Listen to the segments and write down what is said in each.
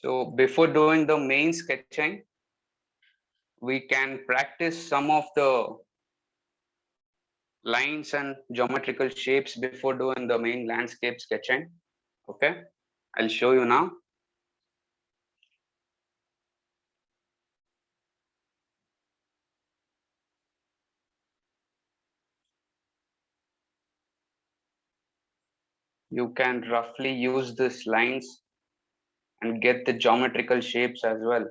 So before doing the main sketching, we can practice some of the lines and geometrical shapes before doing the main landscape sketching. Okay, I'll show you now. You can roughly use these lines and get the geometrical shapes as well.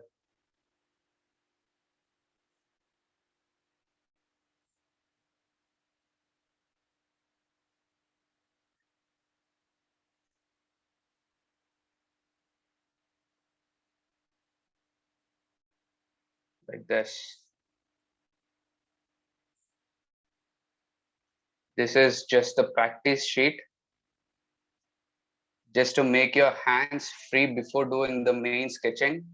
Like this. This is just the practice sheet, just to make your hands free before doing the main sketching.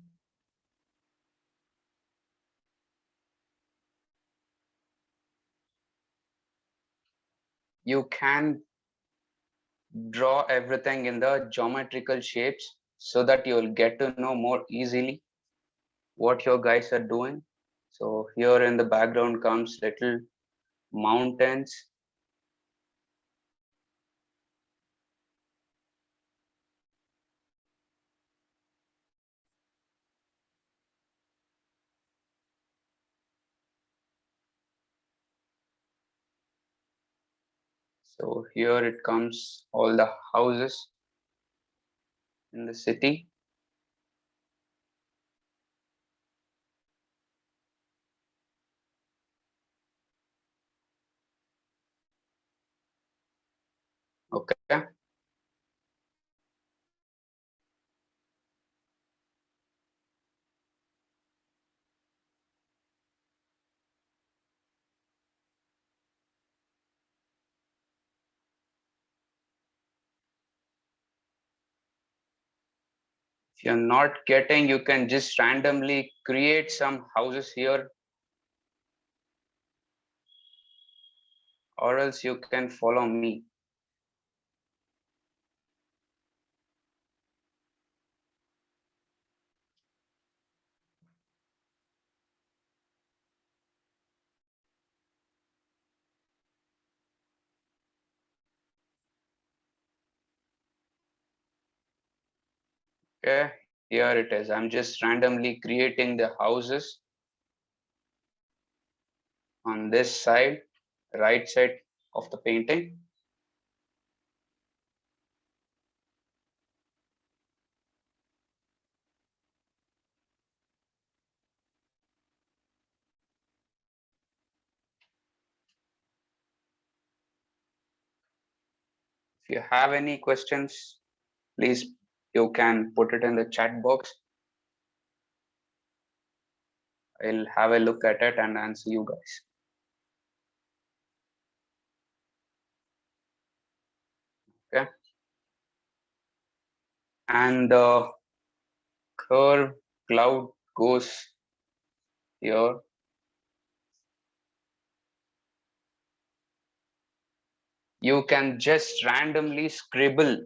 You can draw everything in the geometrical shapes so that you'll get to know more easily what your guys are doing. So here in the background comes little mountains. So here it comes all the houses in the city. Okay. If you're not getting, you can just randomly create some houses here, or else you can follow me. Okay, here it is. I'm just randomly creating the houses on this side, right side of the painting. If you have any questions, please you can put it in the chat box. I'll have a look at it and answer you guys. Okay. And the curve cloud goes here. You can just randomly scribble.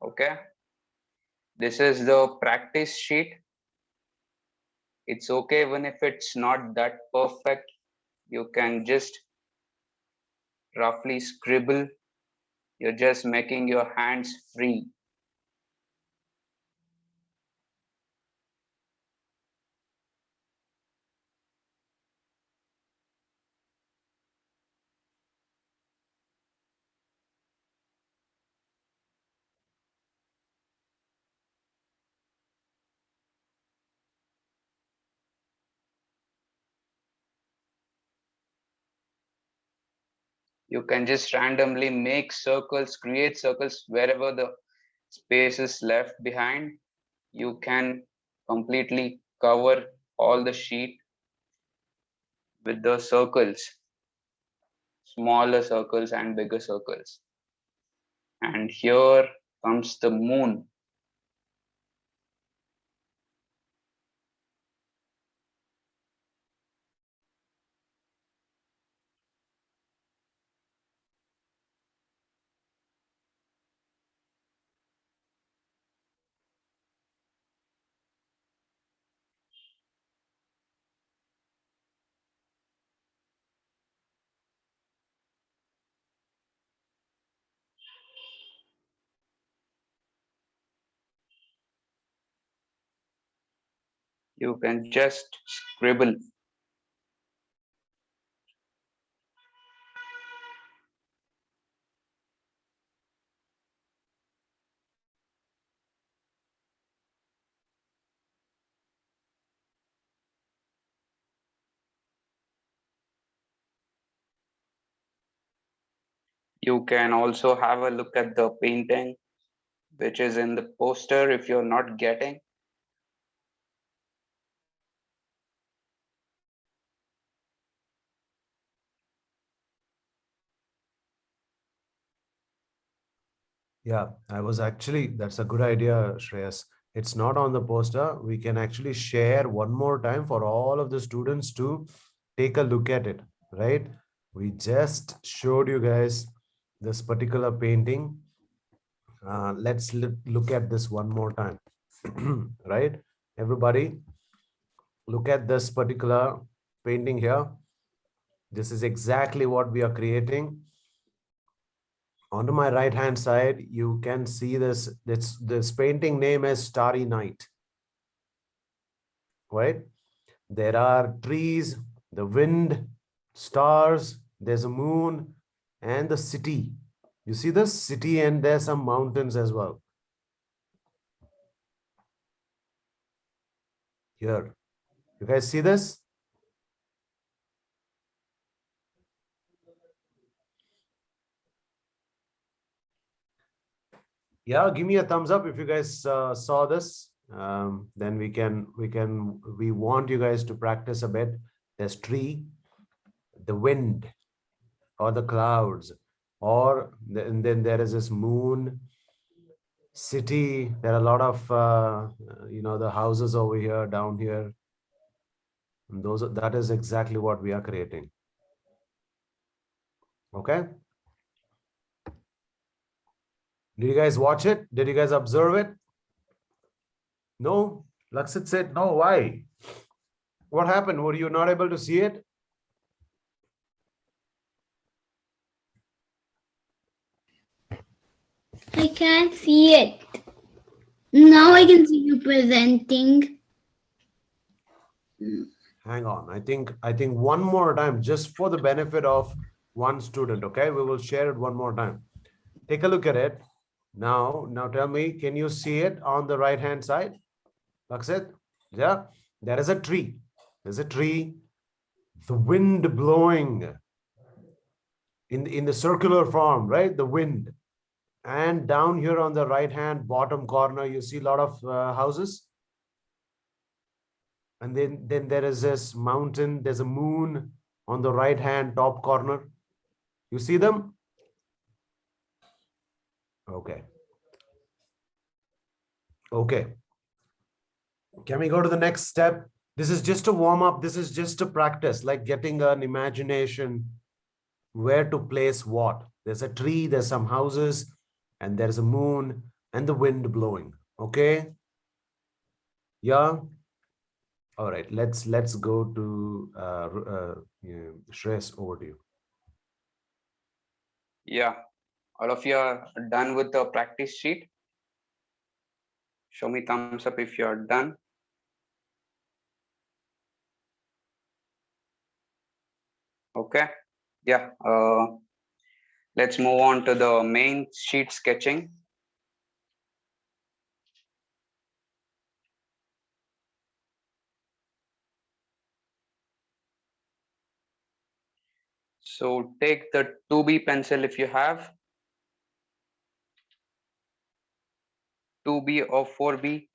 Okay. This is the practice sheet. It's okay even if it's not that perfect. You can just roughly scribble. You're just making your hands free. You can just randomly make circles, create circles wherever the space is left behind. You can completely cover all the sheet with the circles, smaller circles and bigger circles. And here comes the moon. You can just scribble. You can also have a look at the painting which is in the poster if you're not getting. Yeah, that's a good idea, Shreyas. It's not on the poster. We can actually share one more time for all of the students to take a look at it, right? We just showed you guys this particular painting. Let's look at this one more time, right? Everybody, look at this particular painting here. This is exactly what we are creating. On my right hand side, you can see this painting name is Starry Night, right? There are trees, the wind, stars, there's a moon, and the city. You see the city, and there's some mountains as well here. You guys see this? Yeah, give me a thumbs up if you guys saw this. Then we want you guys to practice a bit. There's tree, the wind, or the clouds, and then there is this moon, city. There are a lot of the houses over here, down here. And that is exactly what we are creating. Okay. Did you guys watch it? Did you guys observe it? No. Laksit said no. Why? What happened? Were you not able to see it? I can't see it. Now I can see you presenting. Hang on. I think one more time, just for the benefit of one student. Okay, we will share it one more time. Take a look at it. Now tell me, can you see it on the right hand side? Laksit? Yeah. There is a tree. There's a tree. The wind blowing in the circular form, right? The wind. And down here on the right hand bottom corner, you see a lot of houses. And then there is this mountain. There's a moon on the right hand top corner. You see them? Okay. Okay. Can we go to the next step? This is just a warm up. This is just a practice, like getting an imagination where to place what. There's a tree, there's some houses, and there's a moon and the wind blowing. Okay. Yeah. All right. Let's go to Shreyas, over to you. Yeah, all of you are done with the practice sheet. Show me thumbs up if you're done. Okay. Yeah. Let's move on to the main sheet sketching. So take the 2B pencil if you have, 2B or 4B.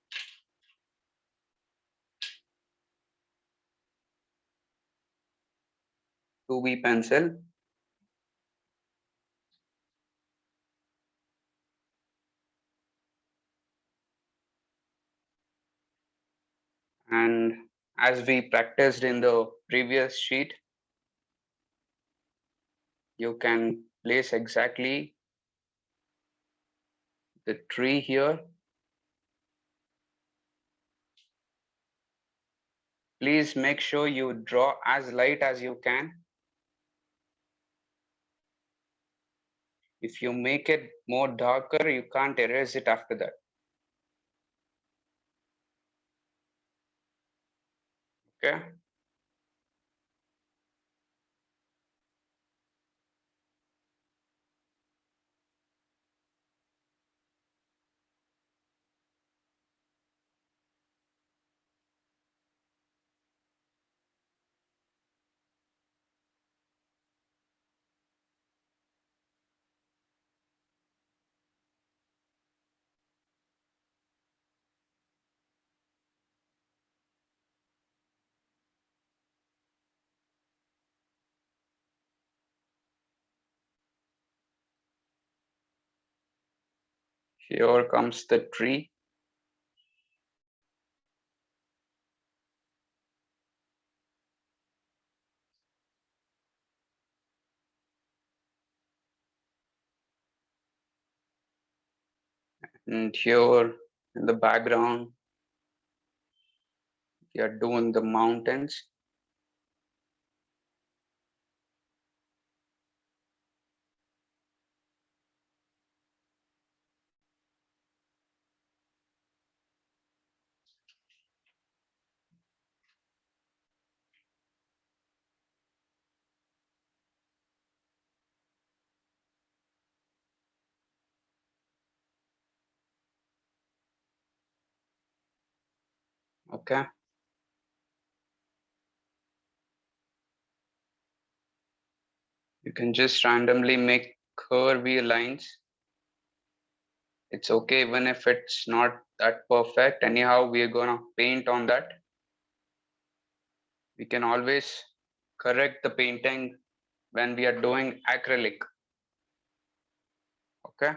2B pencil. And as we practiced in the previous sheet, you can place exactly the tree here. Please make sure you draw as light as you can. If you make it more darker, you can't erase it after that. Okay. Here comes the tree. And here in the background, we are doing the mountains. Okay. You can just randomly make curvy lines. It's okay even if it's not that perfect. Anyhow, we're gonna paint on that. We can always correct the painting when we are doing acrylic. Okay.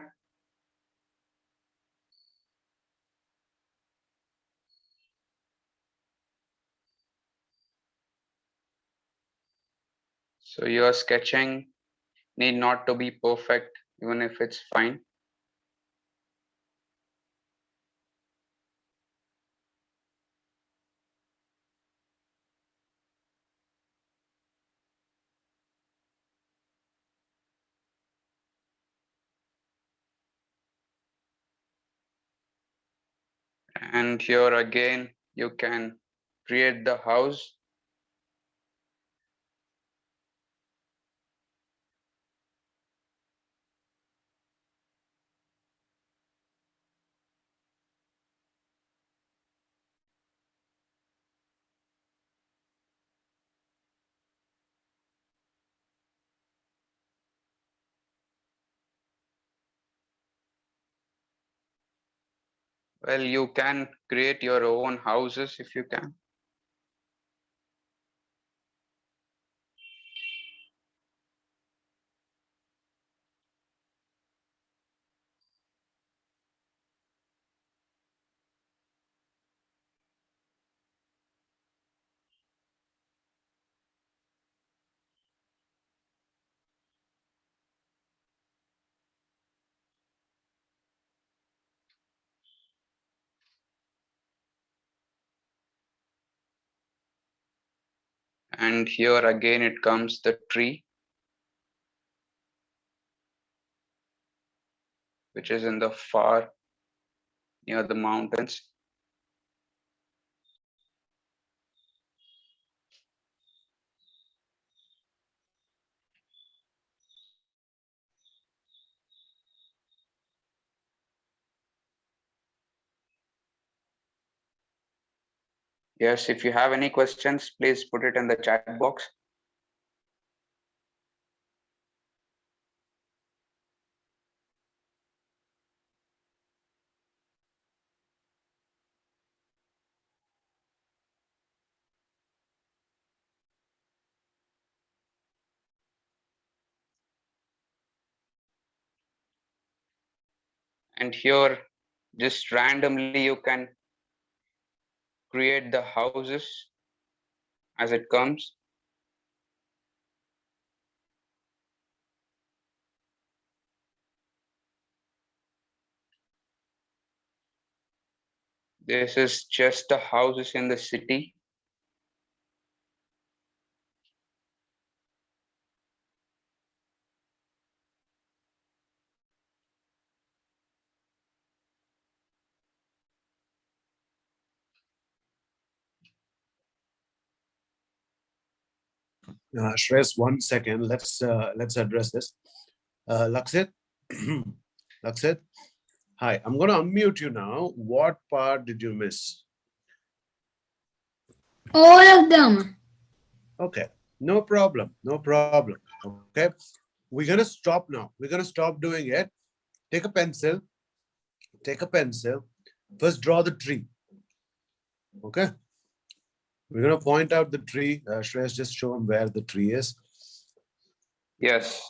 So your sketching need not to be perfect, even if it's fine. And here again, you can create the house. Well, you can create your own houses if you can. And here again, it comes the tree, which is in the far near the mountains. Yes, if you have any questions, please put it in the chat box. And here, just randomly, you can create the houses as it comes. This is just the houses in the city. Shreyas, 1 second. Let's address this. Laksit, Laksit. Hi, I'm going to unmute you now. What part did you miss? All of them. Okay, no problem. No problem. Okay, we're going to stop now. We're going to stop doing it. Take a pencil. Take a pencil. First, draw the tree. Okay, we're going to point out the tree. Shreyas, just show him where the tree is. Yes.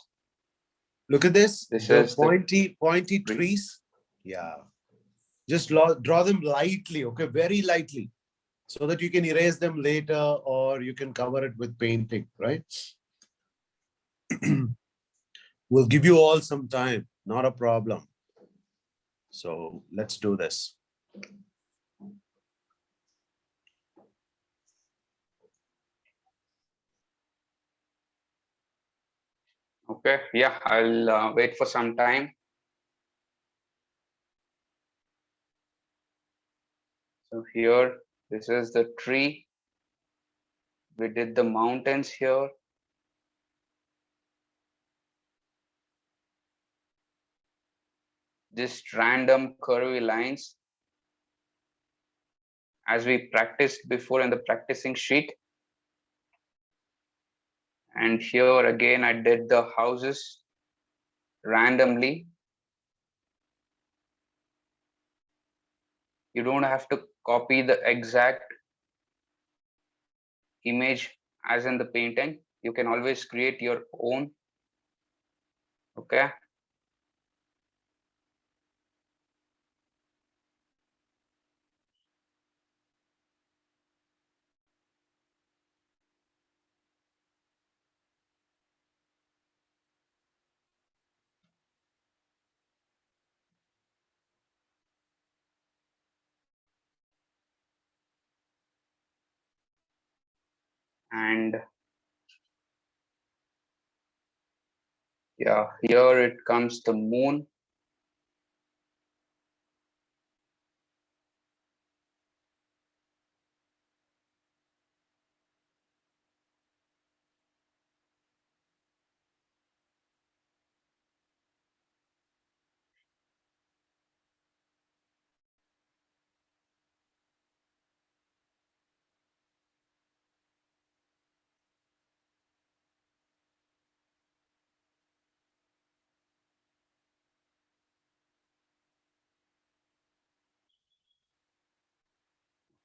Look at this. This The is the pointy tree. trees. Yeah. Just draw them lightly, okay, very lightly, so that you can erase them later or you can cover it with painting, right? We'll give you all some time, not a problem. So let's do this. Okay. Yeah, I'll wait for some time. So here, this is the tree. We did the mountains here. Just random curvy lines as we practiced before in the practicing sheet. And here again, I did the houses randomly. You don't have to copy the exact image as in the painting. You can always create your own. Okay. And yeah, here it comes the moon.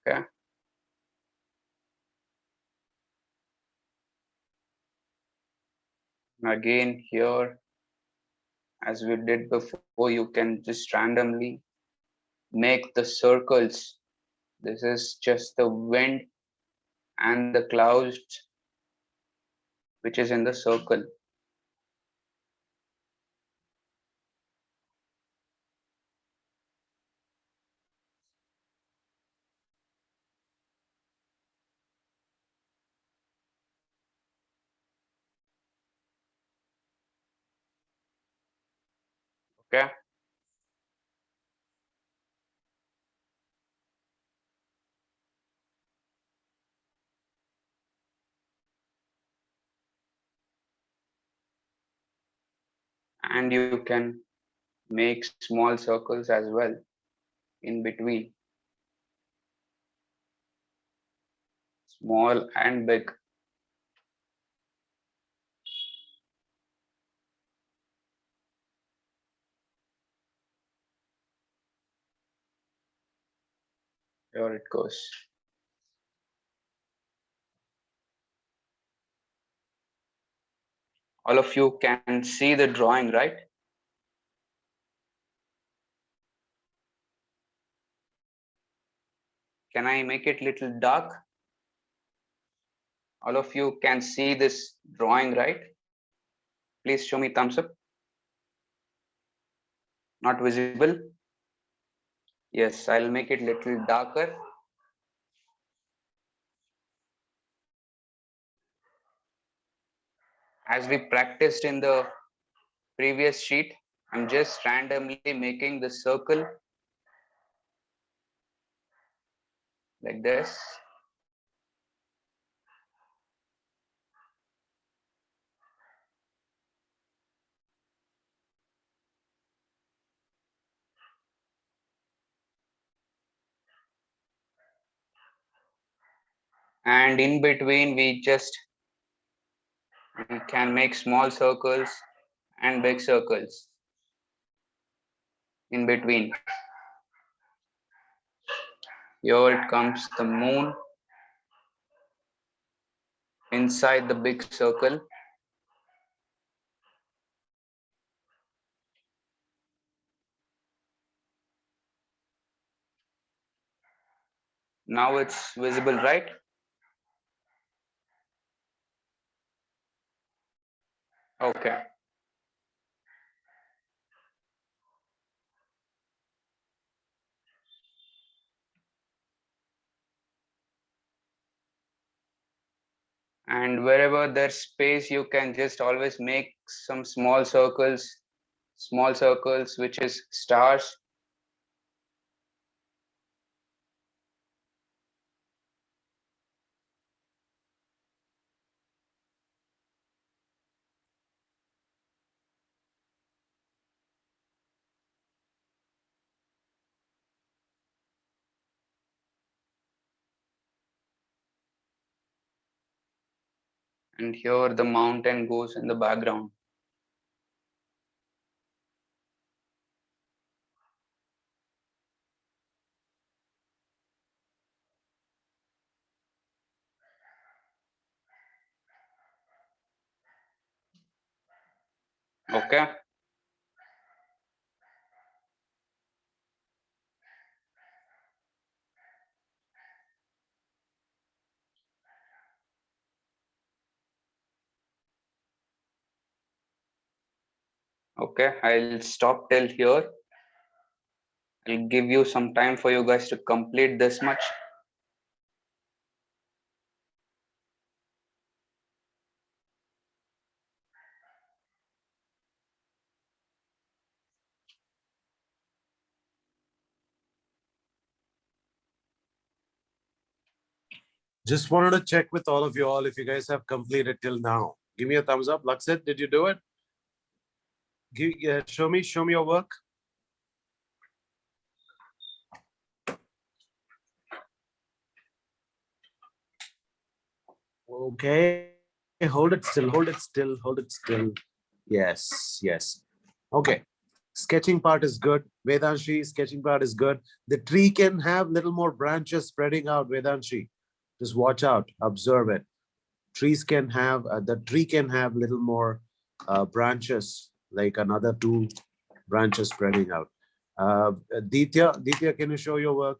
Okay. And again here, as we did before, you can just randomly make the circles. This is just the wind and the clouds which is in the circle. Okay. And you can make small circles as well in between, small and big. Here it goes. All of you can see the drawing, right? Can I make it little dark? All of you can see this drawing, right? Please show me thumbs up. Not visible? Yes, I'll make it little darker. As we practiced in the previous sheet, I'm just randomly making the circle like this. And in between, we can make small circles and big circles in between. Here it comes the moon inside the big circle. Now it's visible, right? Okay. And wherever there's space, you can just always make some small circles, which is stars. And here the mountain goes in the background. Okay. Okay, I'll stop till here. I'll give you some time for you guys to complete this much. Just wanted to check with all of you all if you guys have completed till now. Give me a thumbs up. Laksit, did you do it? Show me your work. Okay, hold it still, hold it still, hold it still. Yes, yes. Okay, sketching part is good. Vedanshi, sketching part is good. The tree can have little more branches spreading out, Vedanshi. Just watch out, observe it. Trees can have, the tree can have little more branches, like another 2 branches spreading out. Ditya, can you show your work?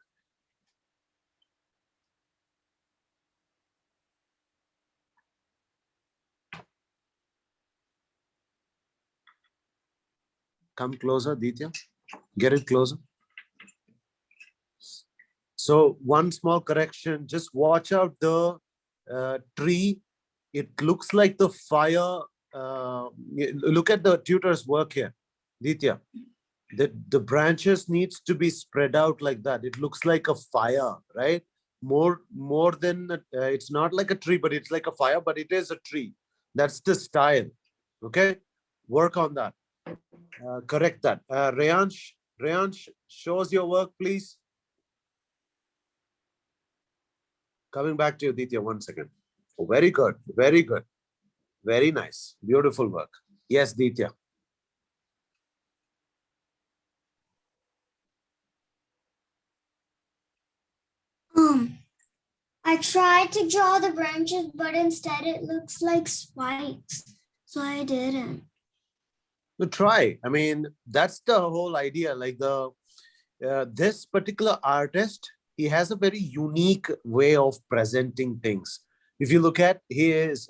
Come closer, Ditya. Get it closer. So one small correction, just watch out the tree. It looks like the fire. Look at the tutor's work here, Ditya. The branches needs to be spread out like that. It looks like a fire, right? More than, it's not like a tree, but it's like a fire, but it is a tree. That's the style, okay? Work on that. Correct that. Rayansh, shows your work, please. Coming back to you, Ditya, 1 second. Oh, very good, very good. Very nice, beautiful work. Yes, Ditya. I tried to draw the branches, but instead it looks like spikes. So I didn't. No, try. I mean, that's the whole idea. Like this particular artist, he has a very unique way of presenting things. If you look at, he is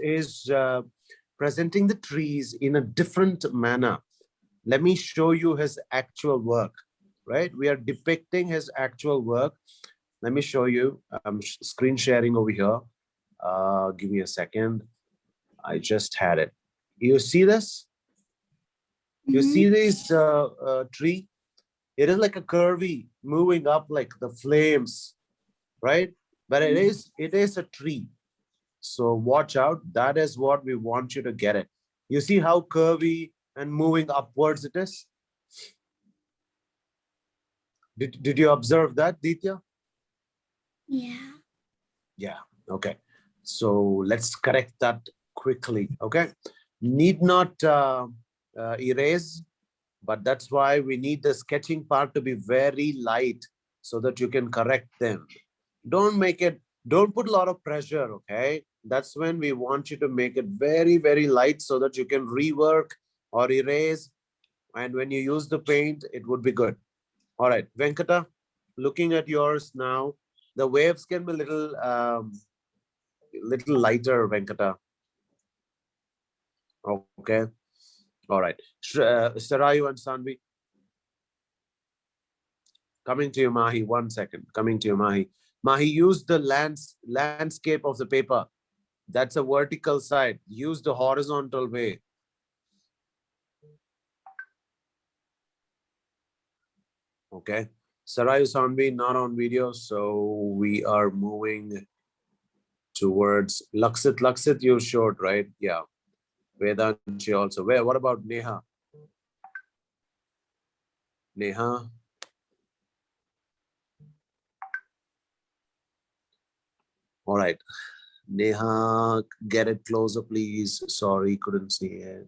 presenting the trees in a different manner. Let me show you his actual work, right? We are depicting his actual work. Let me show you. I'm screen sharing over here. Give me a second. I just had it. You see this? You see this tree? It is like a curvy moving up like the flames, right? But it is a tree. So watch out. That is what we want you to get it. You see how curvy and moving upwards it is? Did you observe that, Ditya? Yeah. Yeah. Okay. So let's correct that quickly, okay? Need not erase, but that's why we need the sketching part to be very light so that you can correct them. Don't put a lot of pressure, okay? That's when we want you to make it very, very light so that you can rework or erase. And when you use the paint, it would be good. All right, Venkata, looking at yours now, the waves can be little lighter, Venkata. Okay. All right. Sarayu and Sanvi, coming to you, Mahi. 1 second. Coming to you, Mahi. Mahi, use the landscape of the paper. That's a vertical side. Use the horizontal way. Okay. Sarayu Sanvi, not on video, so we are moving towards Laksit. Laksit, you showed, right? Yeah. Vedanshi also. What about Neha? Neha? All right. Neha, get it closer, please. Sorry, couldn't see it.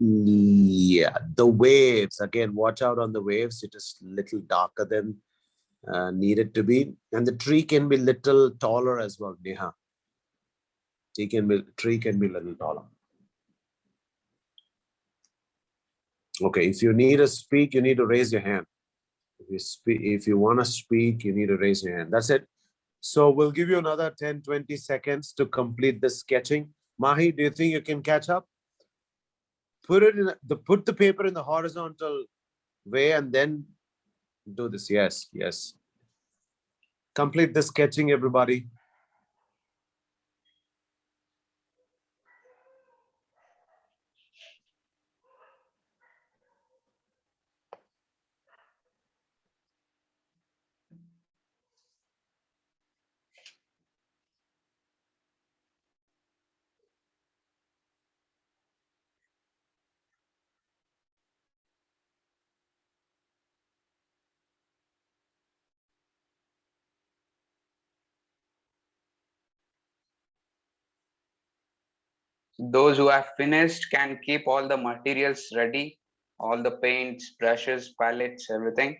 Yeah, the waves. Again, watch out on the waves. It is little darker than needed to be. And the tree can be little taller as well, Neha. Tree can be a little taller. Okay, if you need to speak, you need to raise your hand. If you want to speak, you need to raise your hand. That's it. So we'll give you another 10, 20 seconds to complete the sketching. Mahi, do you think you can catch up? Put the paper in the horizontal way and then do this. Yes, yes. Complete the sketching, everybody. Those who have finished can keep all the materials ready, all the paints, brushes, palettes, everything.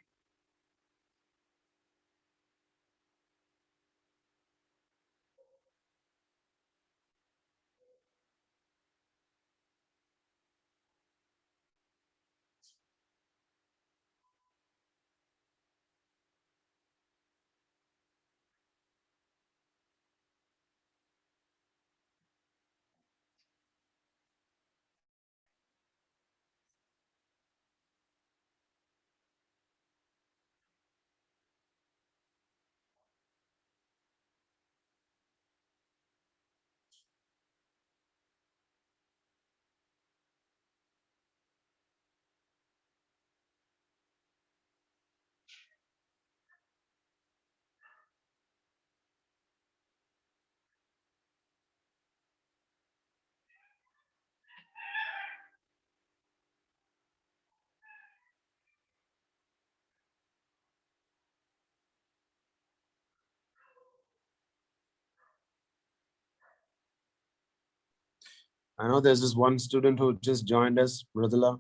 I know there's this one student who just joined us, Mridula.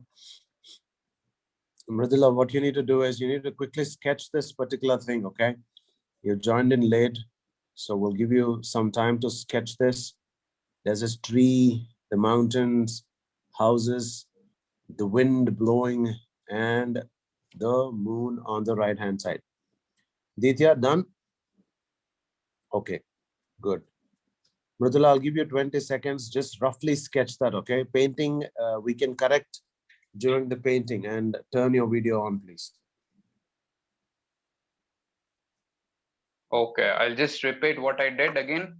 Mridula, what you need to do is you need to quickly sketch this particular thing, okay? You joined in late, so we'll give you some time to sketch this. There's this tree, the mountains, houses, the wind blowing, and the moon on the right-hand side. Ditya, done? Okay, good. Mridula, I'll give you 20 seconds. Just roughly sketch that, okay? Painting, we can correct during the painting, and turn your video on, please. Okay, I'll just repeat what I did again.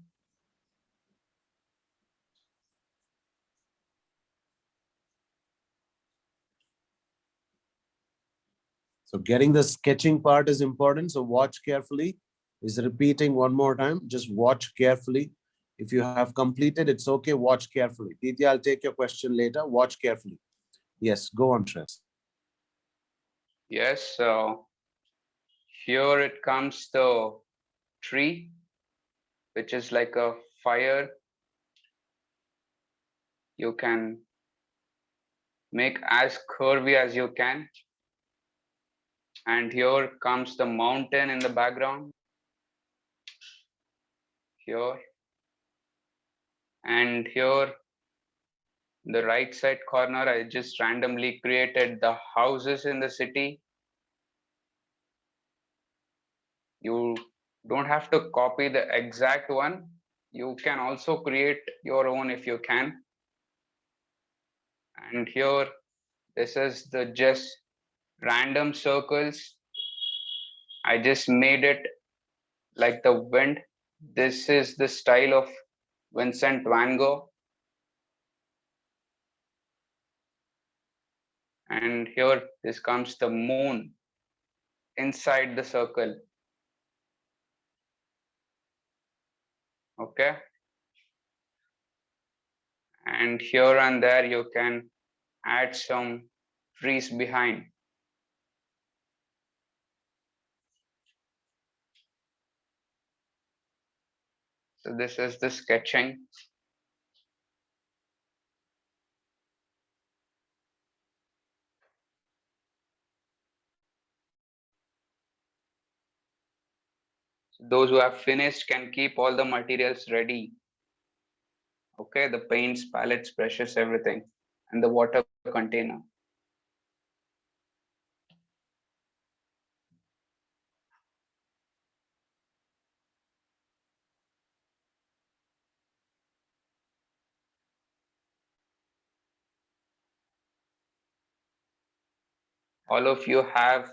So getting the sketching part is important. So watch carefully. Is repeating one more time. Just watch carefully. If you have completed, it's okay. Watch carefully. Ditya, I'll take your question later. Watch carefully. Yes, go on, Shreyas. Yes, so here it comes the tree which is like a fire. You can make as curvy as you can. And here comes the mountain in the background. Here. And here, the right side corner, I just randomly created the houses in the city. You don't have to copy the exact one. You can also create your own if you can. And here, this is the just random circles. I just made it like the wind. This is the style of Vincent van Gogh. And here, this comes the moon inside the circle. Okay. And here and there, you can add some trees behind. So this is the sketching. So those who have finished can keep all the materials ready. Okay, the paints, palettes, brushes, everything, and the water container. All of you have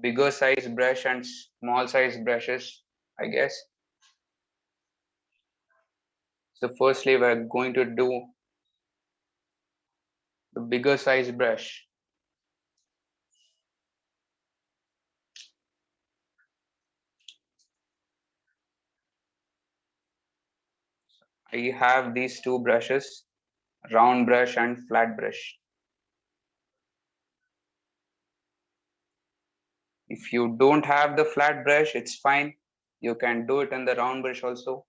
bigger size brush and small size brushes, I guess. So firstly, we're going to do the bigger size brush. I have these two brushes, round brush and flat brush. If you don't have the flat brush, it's fine. You can do it in the round brush also.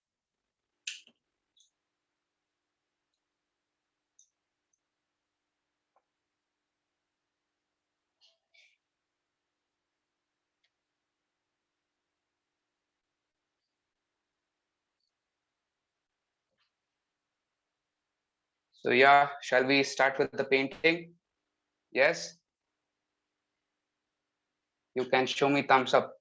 So yeah, shall we start with the painting? Yes? You can show me thumbs up.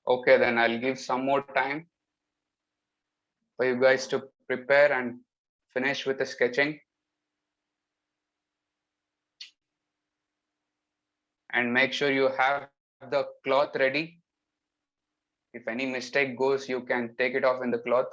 Okay, then I'll give some more time for you guys to prepare and finish with the sketching. And make sure you have the cloth ready. If any mistake goes, you can take it off in the cloth.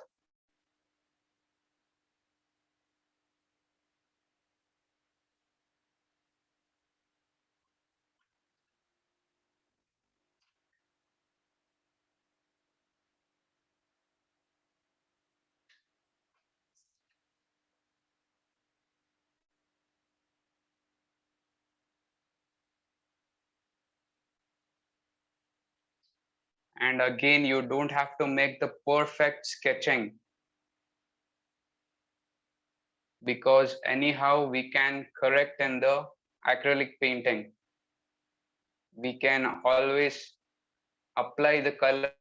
And again, you don't have to make the perfect sketching, because anyhow we can correct in the acrylic painting. We can always apply the color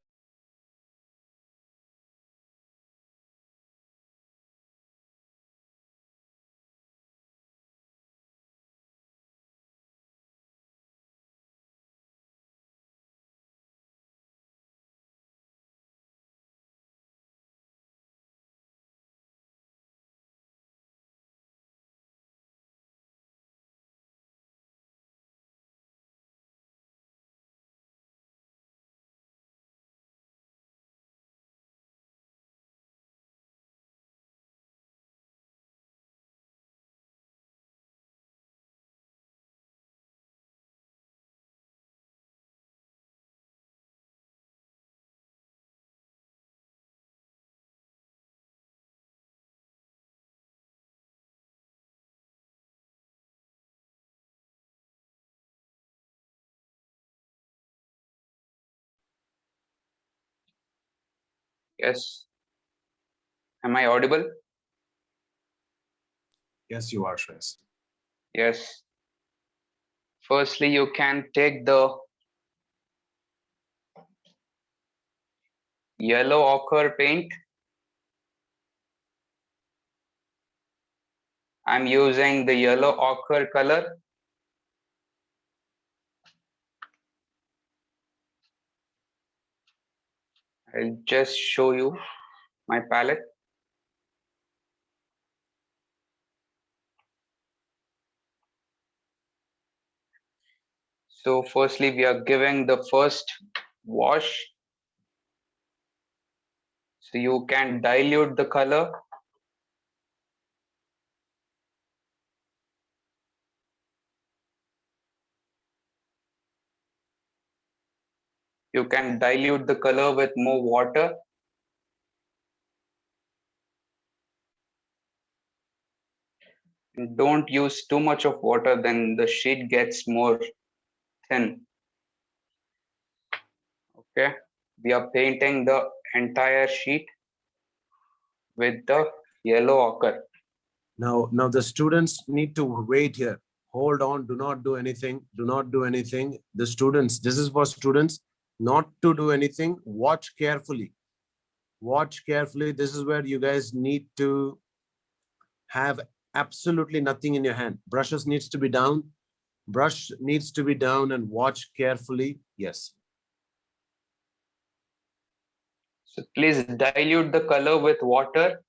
Yes. Am I audible? Yes, you are, Shreyas. Yes. Firstly, you can take the yellow ochre paint. I'm using the yellow ochre color. I'll just show you my palette. So firstly, we are giving the first wash. So you can dilute the color. You can dilute the color with more water. Don't use too much of water, then the sheet gets more thin. Okay. We are painting the entire sheet with the yellow ochre. Now the students need to wait here. Hold on, do not do anything. Do not do anything. The students, this is for students, not to do anything. Watch carefully. Watch carefully. This is where you guys need to have absolutely nothing in your hand. Brushes needs to be down. Brush needs to be down and watch carefully. Yes. So please dilute the color with water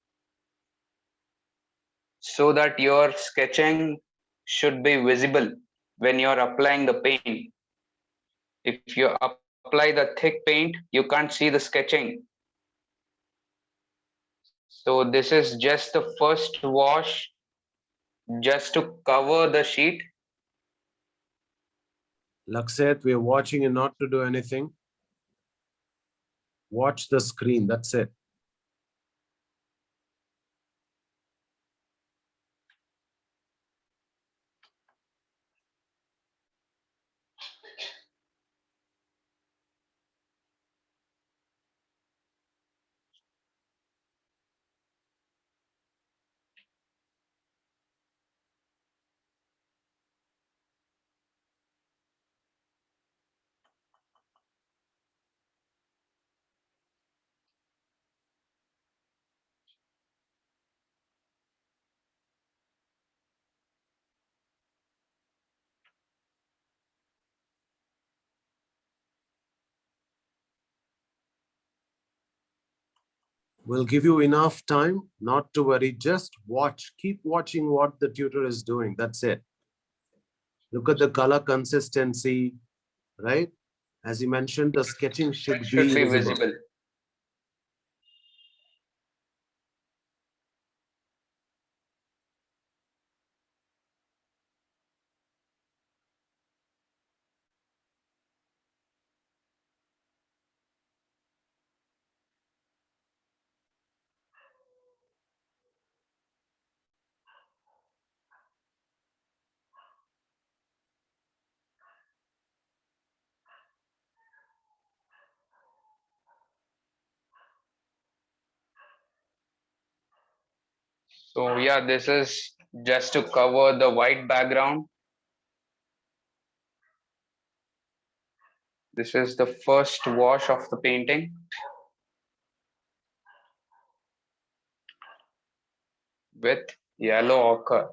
so that your sketching should be visible when you're applying the paint. If you apply the thick paint, you can't see the sketching. So this is just the first wash just to cover the sheet. Lakset, we are watching and not to do anything. Watch the screen. That's it. We'll give you enough time, not to worry. Just watch. Keep watching what the tutor is doing. That's it. Look at the color consistency, right? As you mentioned, the sketching should Should be be visible. visible. So yeah, this is just to cover the white background. This is the first wash of the painting with yellow ochre.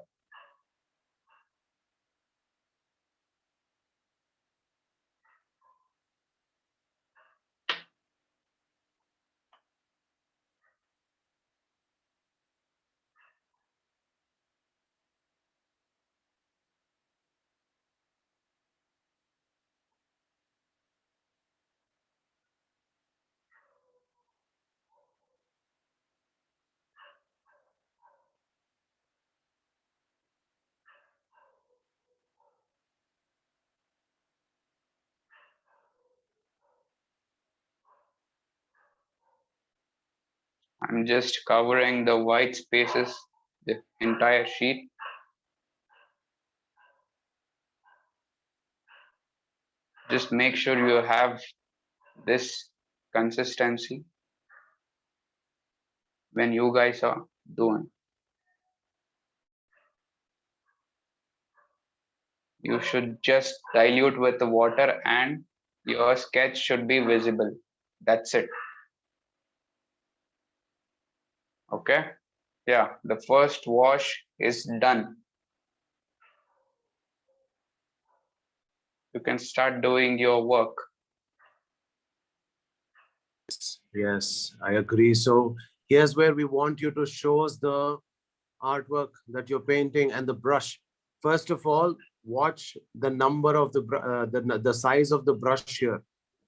I'm just covering the white spaces, the entire sheet. Just make sure you have this consistency. when you guys are doing. You should just dilute with the water and your sketch should be visible. That's it. Okay. Yeah, the first wash is done. You can start doing your work. Yes, I agree. So here's where we want you to show us the artwork that you're painting and the brush. First of all, watch the number of the size of the brush here.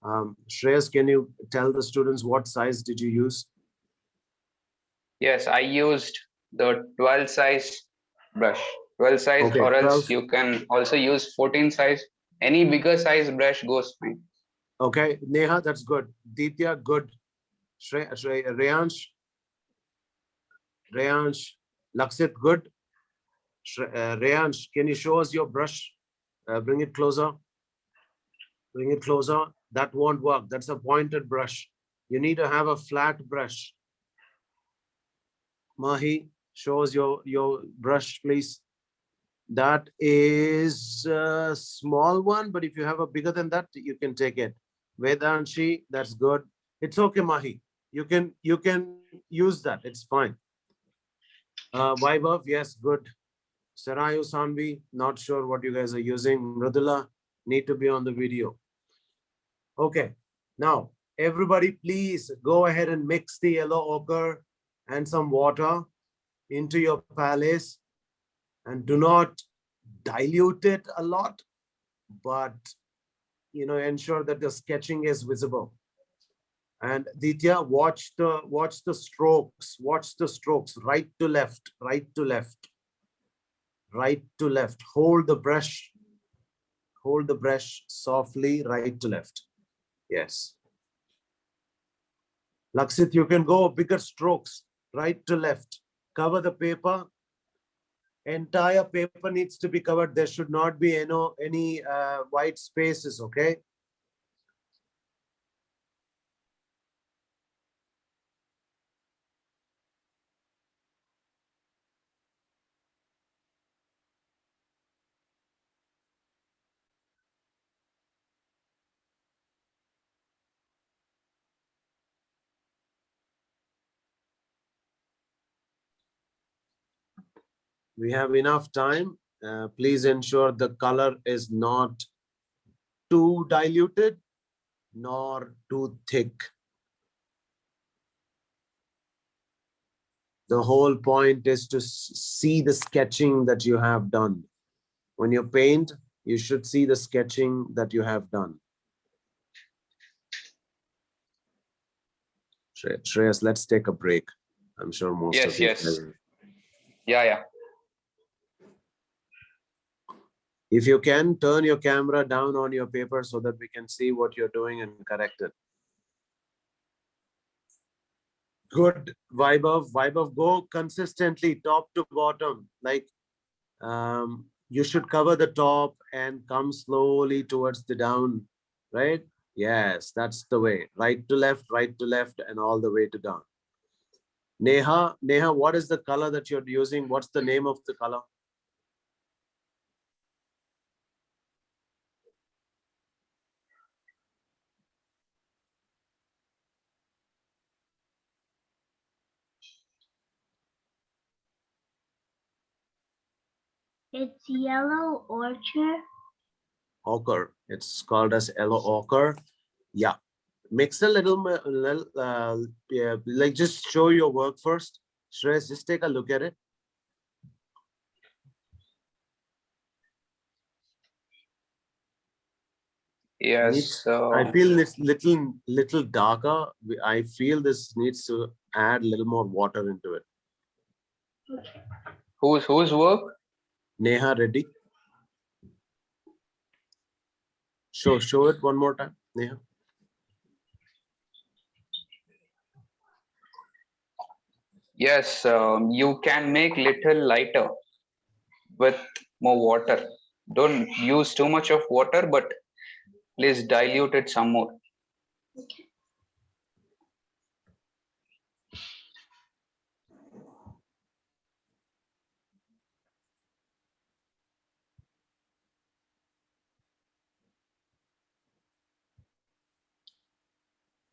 Shreyas, can you tell the students what size did you use? Yes, I used the 12 size brush. 12 size, Okay, or else 12. you can also use 14 size. Any bigger size brush goes fine. Okay, Neha, that's good. Ditya, good. Reyansh, Laksit, good. Reyansh, can you show us your brush? Bring it closer. Bring it closer. That won't work. That's a pointed brush. You need to have a flat brush. Mahi, show us your brush, please. That is a small one, but if you have a bigger than that, you can take it. Vedanshi, that's good. It's okay, Mahi. You can use that. It's fine. Vaibhav, yes, good. Sarayu Sanvi, not sure what you guys are using. Mridula, need to be on the video. Okay, now everybody please go ahead and mix the yellow ochre and some water into your palace, and do not dilute it a lot, but ensure that the sketching is visible. And Ditya, watch the strokes, right to left, right to left, right to left. Hold the brush softly, right to left. Yes. Laksit, you can go bigger strokes, right to left. Cover the paper. Entire paper needs to be covered. There should not be any white spaces, okay? We have enough time. Please ensure the color is not too diluted nor too thick. The whole point is to see the sketching that you have done. When you paint, you should see the sketching that you have done. Shreyas, let's take a break. I'm sure most of Yes, you. yes. Yeah. If you can, turn your camera down on your paper so that we can see what you're doing and correct it. Good. Vaibhav, go consistently top to bottom. Like you should cover the top and come slowly towards the down, right? Yes, that's the way. Right to left, and all the way to down. Neha, what is the color that you're using? What's the name of the color? It's yellow orchard. Ochre. It's called as yellow ochre. Yeah. Mix a little, yeah, like just show your work first. Shreyas, just take a look at it. Yes. I feel this little darker. I feel this needs to add a little more water into it. Whose work? Neha, ready? Show it one more time, Neha. Yes, you can make little lighter with more water. Don't use too much of water, but please dilute it some more.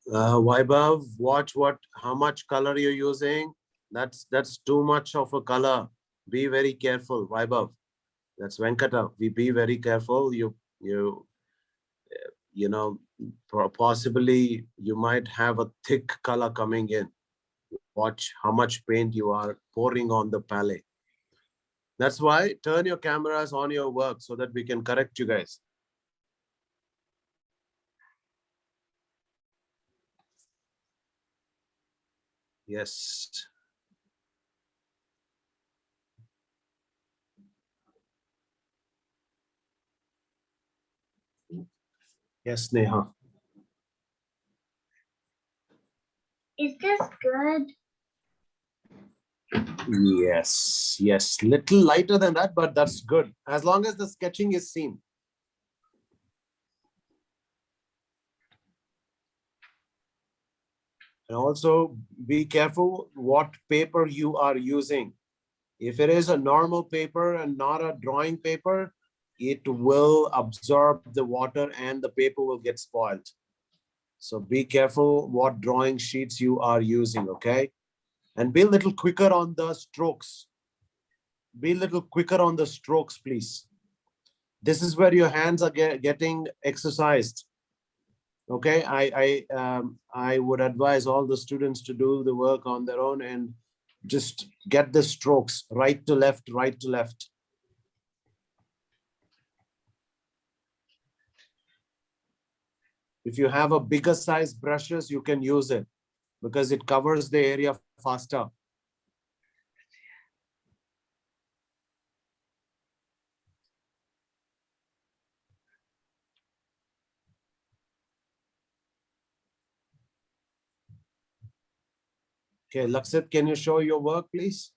Vaibhav, watch how much color you're using. That's too much of a color. Be very careful, Vaibhav. That's Venkata. We be very careful. You know, possibly you might have a thick color coming in. Watch how much paint you are pouring on the palette. That's why turn your cameras on your work so that we can correct you guys. Yes. Yes, Neha. Is this good? Yes. Little lighter than that, but that's good. As long as the sketching is seen. And also be careful what paper you are using. If it is a normal paper and not a drawing paper, it will absorb the water and the paper will get spoiled. So be careful what drawing sheets you are using, okay? And be a little quicker on the strokes. Be a little quicker on the strokes, please. This is where your hands are getting exercised. Okay, I would advise all the students to do the work on their own and just get the strokes right to left, right to left. If you have a bigger size brushes, you can use it because it covers the area faster. Okay, Lakshit, can you show your work, please?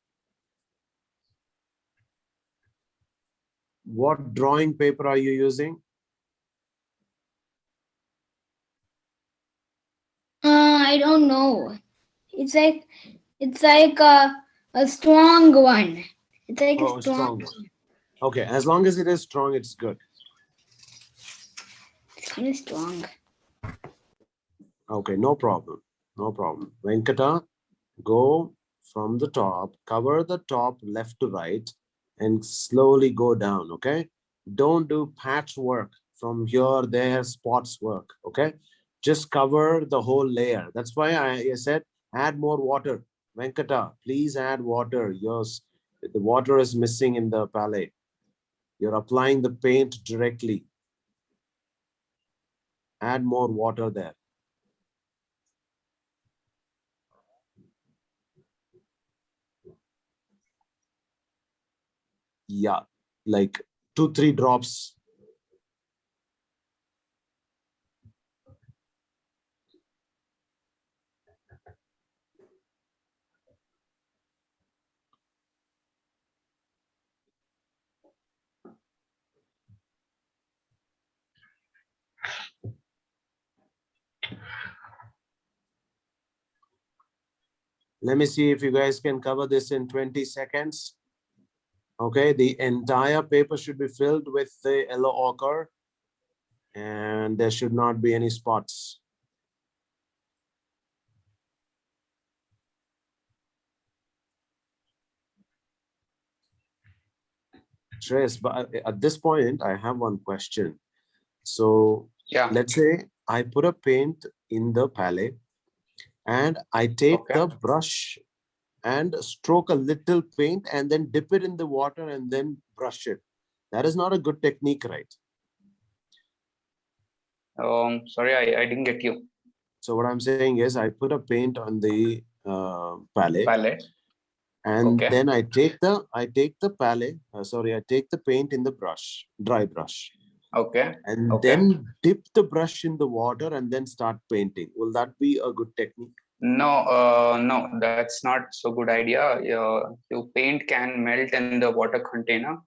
What drawing paper are you using? I don't know. It's like a strong one. It's like Oh, a a strong. strong one. Okay, as long as it is strong, it's good. It's kind of strong. Okay, no problem. No problem. Venkata, go from the top, cover the top left to right, and slowly go down, okay? Don't do patchwork from here, there, spots work, okay? Just cover the whole layer. That's why I said add more water. Venkata, please add water. Yours, the water is missing in the palette. You're applying the paint directly. Add more water there. Yeah, like 2-3 drops. Let me see if you guys can cover this in 20 seconds. Okay, the entire paper should be filled with the yellow ochre and there should not be any spots. Trace, but at this point, I have one question. So Yeah. let's say I put a paint in the palette and I take Okay. the brush and stroke a little paint and then dip it in the water and then brush it. That is not a good technique, right? Sorry, I didn't get you. So what I'm saying is I put a paint on the palette. And Okay. then I take the palette, I take the paint in the brush, dry brush. Okay. And Okay. then dip the brush in the water and then start painting. Will that be a good technique? No, that's not so good idea. Your paint can melt in the water container.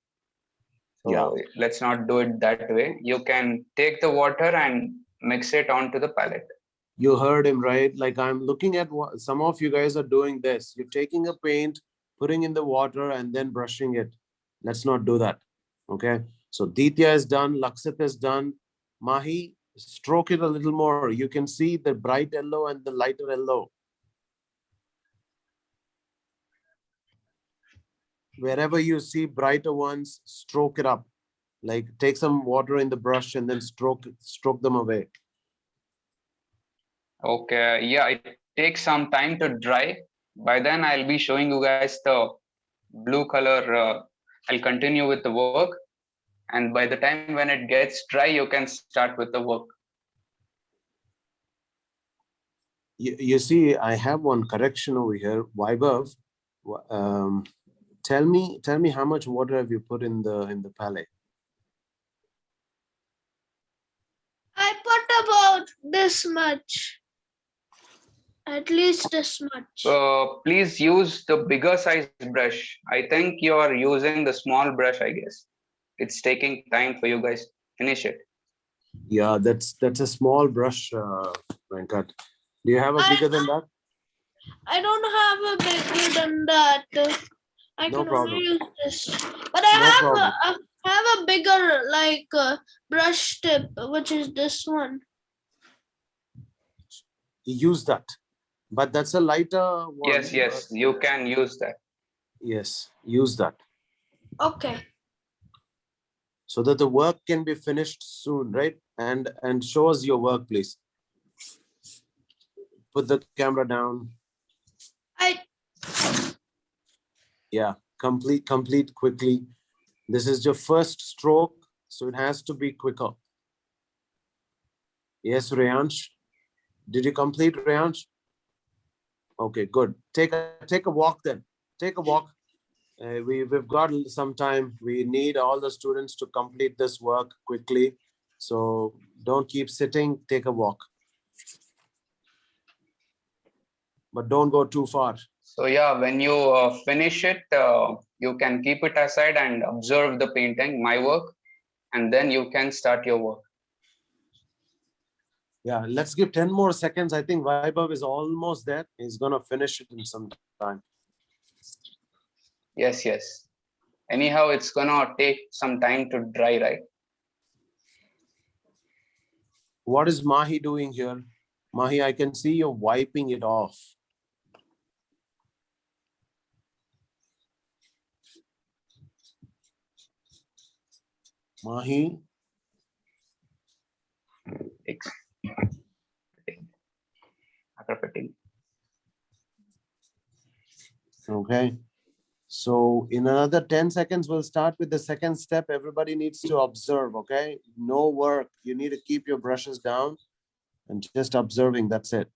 So Yeah. let's not do it that way. You can take the water and mix it onto the palette. You heard him, right? Like I'm looking at what some of you guys are doing this. You're taking a paint, putting in the water and then brushing it. Let's not do that. Okay. So Ditya is done. Lakshit is done. Mahi, Stroke it a little more. You can see the bright yellow and the lighter yellow. Wherever you see brighter ones, stroke it up. Like take some water in the brush and then stroke them away. Okay, yeah, it takes some time to dry. By then, I'll be showing you guys the blue color. I'll continue with the work. And by the time when it gets dry, you can start with the work. You see, I have one correction over here. Vaibhav, tell me how much water have you put in the palette? I put about this much. At least this much. Please use the bigger size brush. I think you are using the small brush, I guess. It's taking time for you guys. Finish it. Yeah, that's a small brush, Venkat. Do you have a bigger than that? I don't have a bigger than that. I No can problem. only use this. But I No have a bigger like brush tip, which is this one. Use that. But that's a lighter one. Yes, you can use that. Yes, use that. Okay. So that the work can be finished soon, right? And show us your work, please. Put the camera down. Yeah, complete quickly. This is your first stroke, so it has to be quicker. Yes, Rayansh. Did you complete, Rayansh? Okay, good. Take a walk then. Take a walk. We've got some time. We need all the students to complete this work quickly. So don't keep sitting. Take a walk. But don't go too far. So yeah, when you finish it, you can keep it aside and observe the painting, my work, and then you can start your work. Yeah, let's give 10 more seconds. I think Vaibhav is almost there. He's going to finish it in some time. Yes. Anyhow, it's gonna take some time to dry, right? What is Mahi doing here? Mahi, I can see you're wiping it off. Mahi? Okay. So in another 10 seconds, we'll start with the second step. Everybody needs to observe, okay? No work. You need to keep your brushes down and just observing. That's it.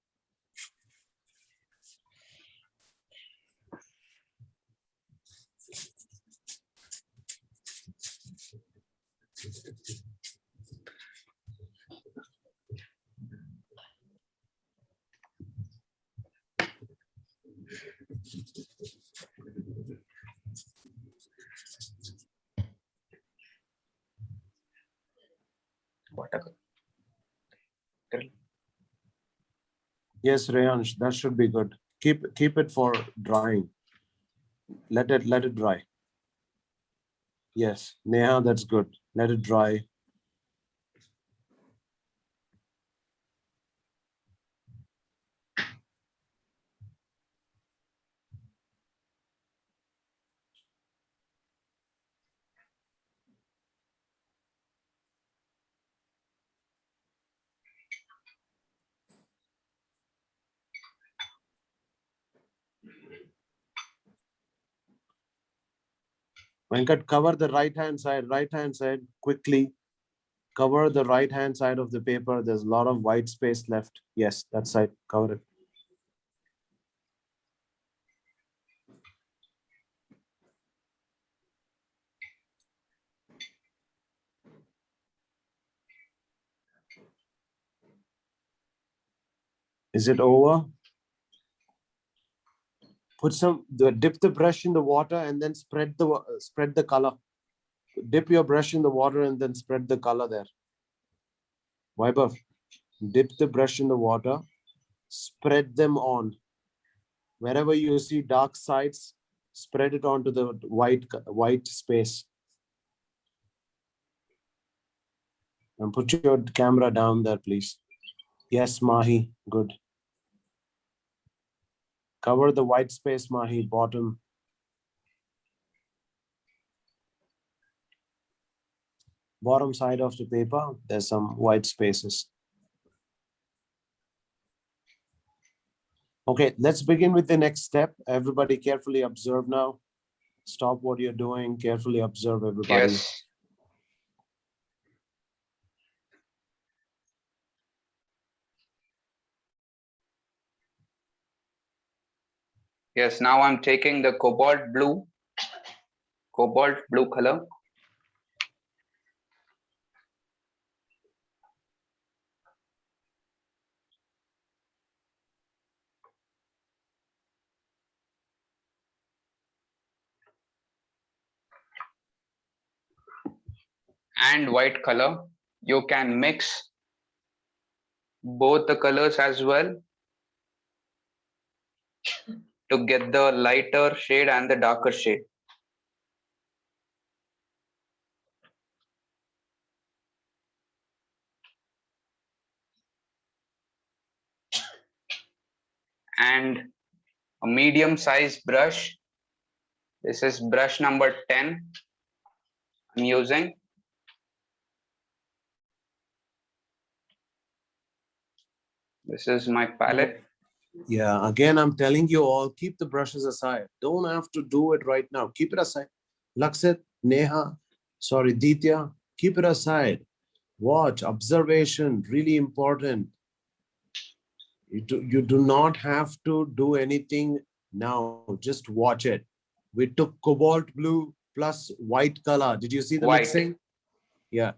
Yes, Rayansh, that should be good. Keep it for drying. Let it dry. Yes, Neha, that's good. Let it dry. Venkat, cover the right-hand side quickly. Cover the right-hand side of the paper. There's a lot of white space left. Yes, that side, cover it. Is it over? Dip the brush in the water and then spread the color. Dip your brush in the water and then spread the color there. Vaibhav, dip the brush in the water, spread them on. Wherever you see dark sides, spread it onto the white space. And put your camera down there, please. Yes, Mahi, good. Cover the white space, Mahi, bottom. Bottom side of the paper, there's some white spaces. Okay, let's begin with the next step. Everybody carefully observe now. Stop what you're doing, carefully observe everybody. Yes. Yes, now I'm taking the cobalt blue color. And white color. You can mix both the colors as well to get the lighter shade and the darker shade. And a medium size brush. This is brush number 10 I'm using. This is my palette. Yeah, again, I'm telling you all, keep the brushes aside. Don't have to do it right now. Keep it aside. Laksit, Neha, sorry, Ditya, keep it aside. Watch, observation, really important. You do not have to do anything now. Just watch it. We took cobalt blue plus white color. Did you see the White. mixing? Yeah.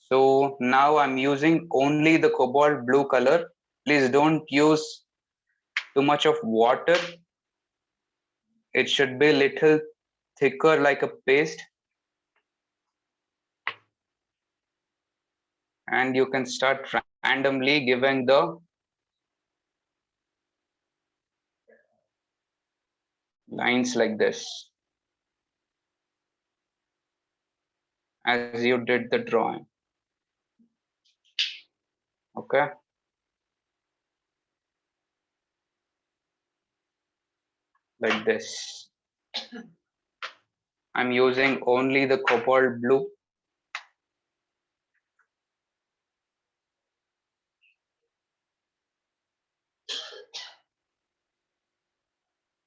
So now I'm using only the cobalt blue color. Please don't use too much of water. It should be a little thicker like a paste. And you can start randomly giving the lines like this as you did the drawing. Okay. Like this. I'm using only the cobalt blue.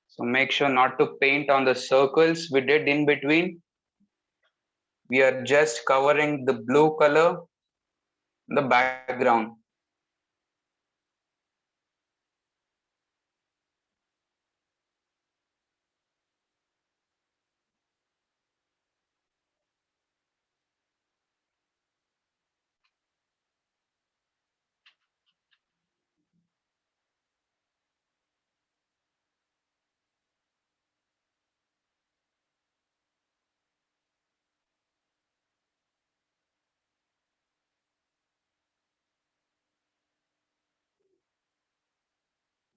So make sure not to paint on the circles we did in between. We are just covering the blue color in the background.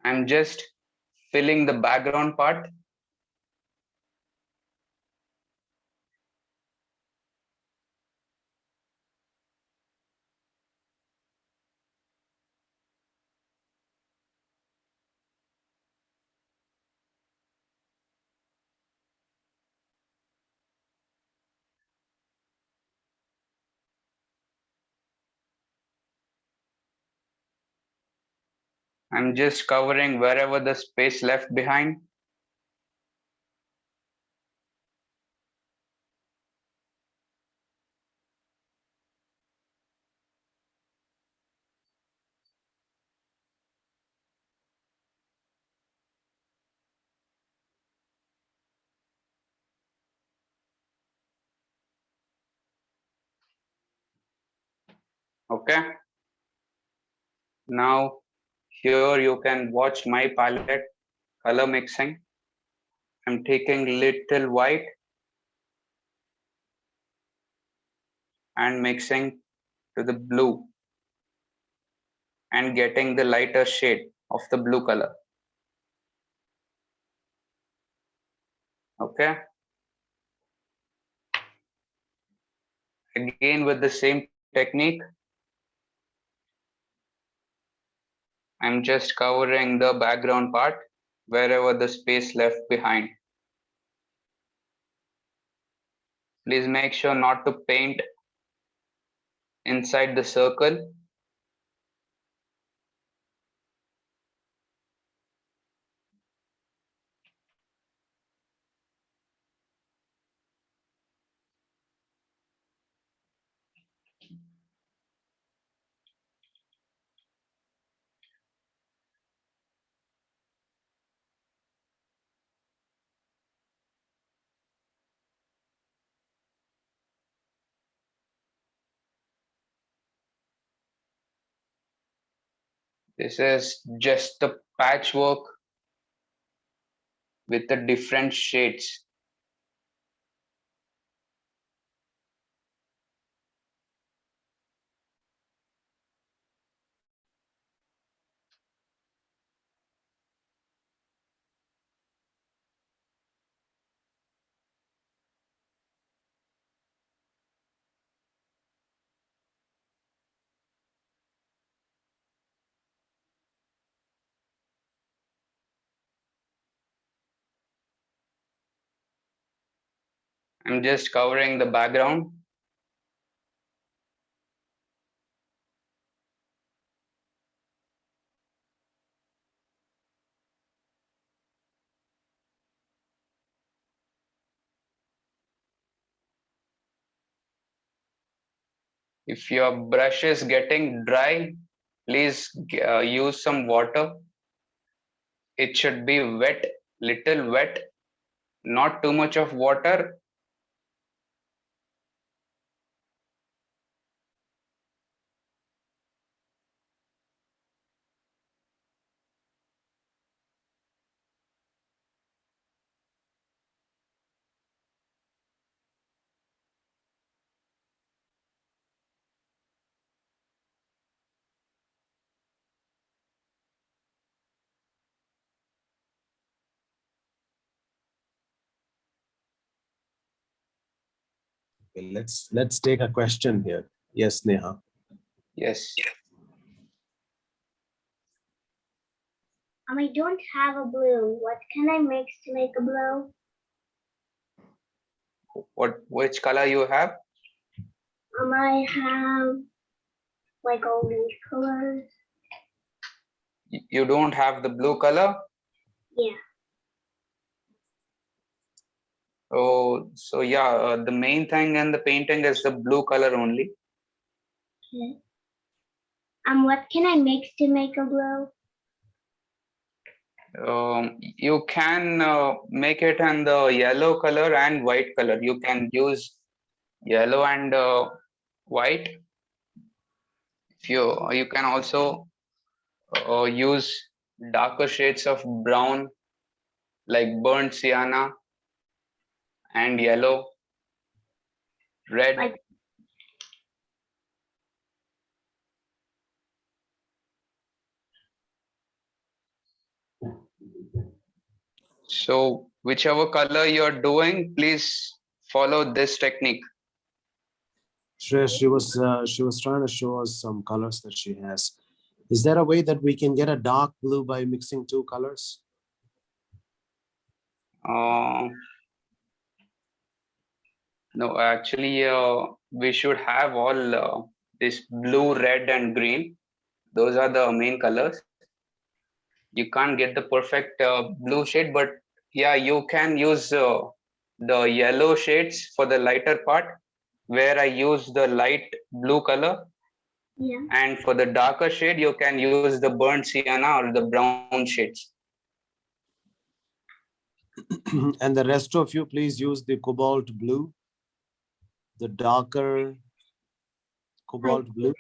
I'm just filling the background part. I'm just covering wherever the space left behind. Okay. Now here you can watch my palette color mixing. I'm taking little white and mixing to the blue and getting the lighter shade of the blue color. Okay. Again with the same technique, I'm just covering the background part wherever the space left behind. Please make sure not to paint inside the circle. This is just the patchwork with the different shades. I'm just covering the background. If your brush is getting dry, please use some water. It should be wet, little wet, not too much of water. Okay, let's take a question here. Yes, Neha. Yes. I don't have a blue. What can I mix to make a blue? Which color you have? I have like all these colors. You don't have the blue color? Yeah. Oh, so yeah, the main thing in the painting is the blue color only. Okay. What can I mix to make a blue? You can make it in the yellow color and white color. You can use yellow and white. If you can also use darker shades of brown like burnt sienna and yellow, red. Like- So whichever color you're doing, please follow this technique. Shreya, she was trying to show us some colors that she has. Is there a way that we can get a dark blue by mixing two colors? No, actually, we should have all this blue, red, and green. Those are the main colors. You can't get the perfect blue shade, but yeah, you can use the yellow shades for the lighter part, where I use the light blue color. Yeah. And for the darker shade, you can use the burnt sienna or the brown shades. And the rest of you, please use the cobalt blue, the darker cobalt blue.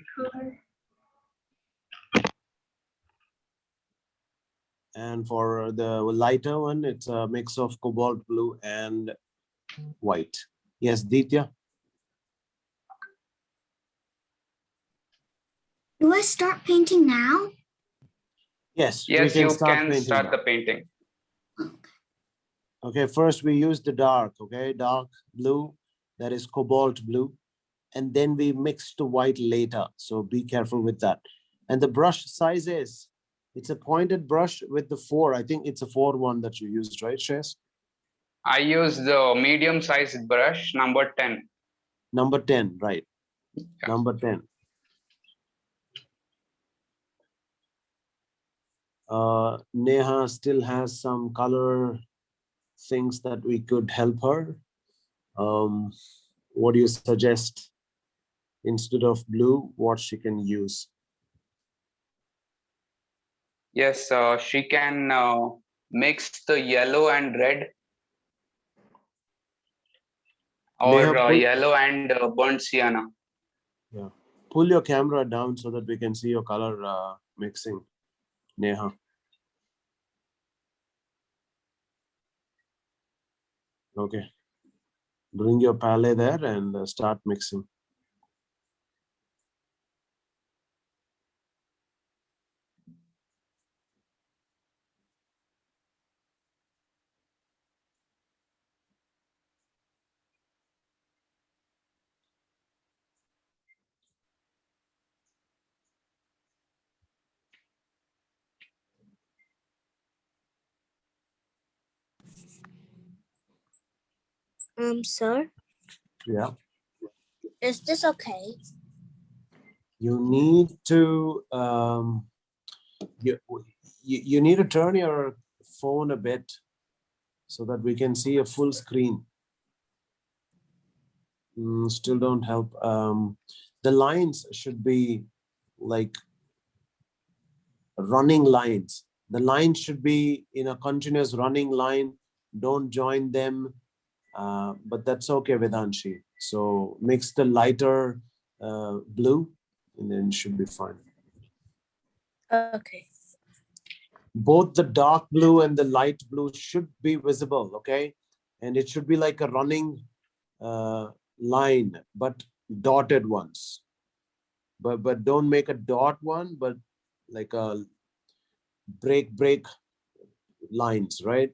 And for the lighter one, it's a mix of cobalt blue and white. Yes, Ditya? Do I start painting now? Yes, Yes, we can you start can painting start now. the painting. Okay, first we use the dark, okay? Dark blue, that is cobalt blue. and then we mix to white later. So be careful with that. And the brush size is, it's a pointed brush with the 4. I think it's a 4 one that you used, right, Shreyas? I use the medium sized brush, number 10. Number 10, right. Yeah. Number 10. Neha still has some color things that we could help her. What do you suggest? Instead of blue, what she can use? Yes, she can mix the yellow and red, Neha, or yellow and burnt sienna. yeah. Pull your camera down so that we can see your color mixing, Neha. Okay. Bring your palette there and start mixing. Sir, Yeah. is this okay? You need to you need to turn your phone a bit so that we can see a full screen. Still don't help. The lines should be like running lines. The line should be in a continuous running line. Don't join them. But that's okay with Anshi. So mix the lighter blue and then it should be fine. Okay. Both the dark blue and the light blue should be visible, okay? And it should be like a running line, but dotted ones. But don't make a dot one, but like a break lines, right?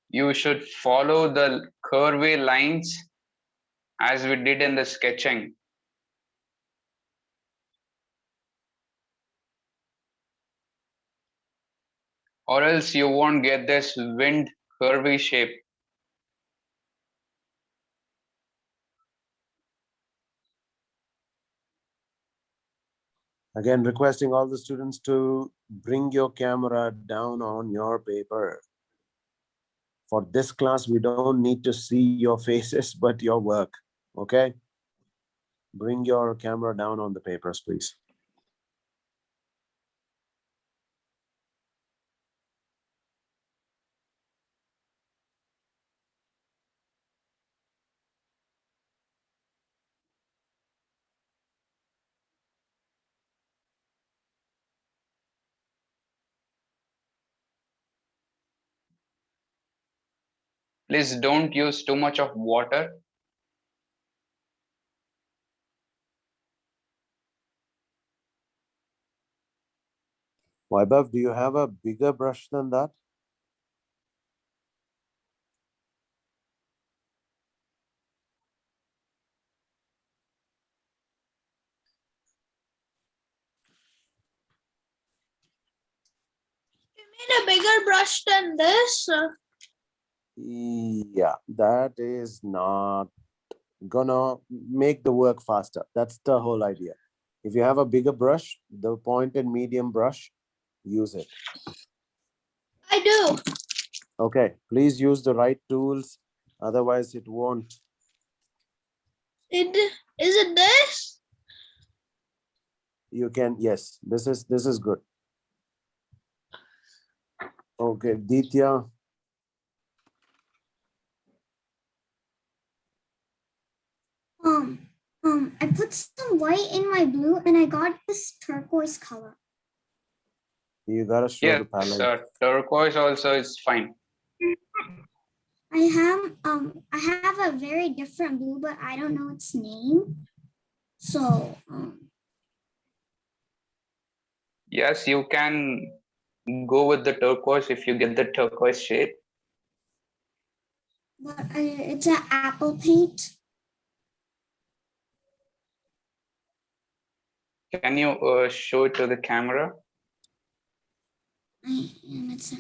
You should follow the curvy lines as we did in the sketching. Or else you won't get this wind curvy shape. Again, requesting all the students to bring your camera down on your paper. For this class, we don't need to see your faces, but your work, okay? Bring your camera down on the papers, please. Please don't use too much of water. Vaibhav, do you have a bigger brush than that? You mean a bigger brush than this? Yeah, that is not gonna make the work faster. That's the whole idea. If you have a bigger brush, the pointed medium brush, use it. I do. Okay, please use the right tools, otherwise it won't. Is it this? You can, yes, this is good. Okay, Ditya. I put some white in my blue and I got this turquoise color. You gotta show Yes, the palette. turquoise also is fine. I have a very different blue, but I don't know its name. So Yes, you can go with the turquoise if you get the turquoise shade. but it's an apple paint. Can you show it to the camera? And it's a,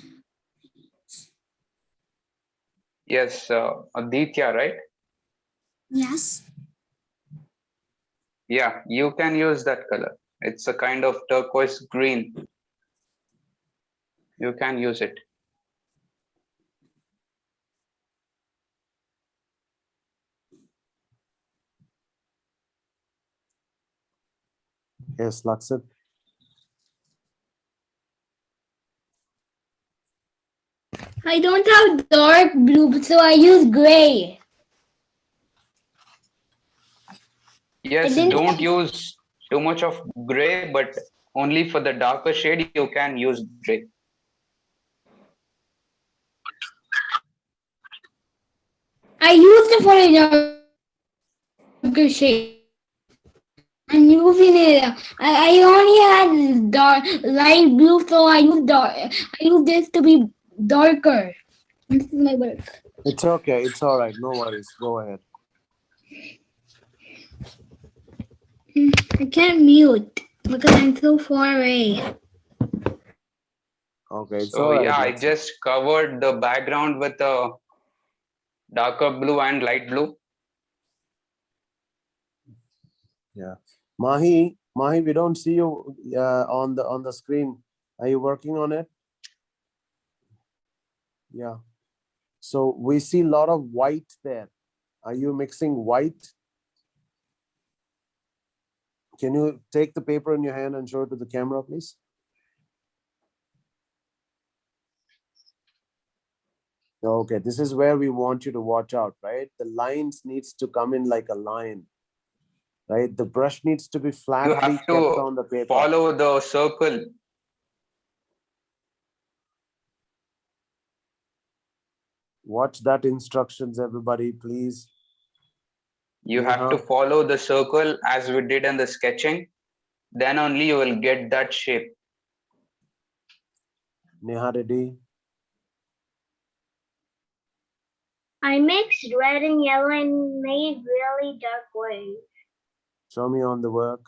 Yes, Aditya, right? yes. Yeah, you can use that color. It's a kind of turquoise green. You can use it. Yes, Lakshit. I don't have dark blue, so I use gray. Yes, didn't- don't use too much of gray, but only for the darker shade you can use gray. I used it for a darker shade. I'm using it. I only had dark light blue, so I used dark. I used this to be darker. This is my work. It's okay. It's all right. No worries. Go ahead. I can't mute because I'm so far away. Okay, it's So all right. yeah, I Lakshit. just covered the background with a darker blue and light blue. Yeah. Mahi, we don't see you on the screen. Are you working on it? Yeah. So we see a lot of white there. Are you mixing white? Can you take the paper in your hand and show it to the camera, please? Okay, this is where we want you to watch out, right? The lines needs to come in like a line, right? The brush needs to be You flatly have kept to on the paper. follow the circle. Watch that instructions, everybody, please. You have to Neha, follow the circle as we did in the sketching. Then only you will get that shape. Neha Reddy. I mixed red and yellow and made really dark waves. Show me on the work.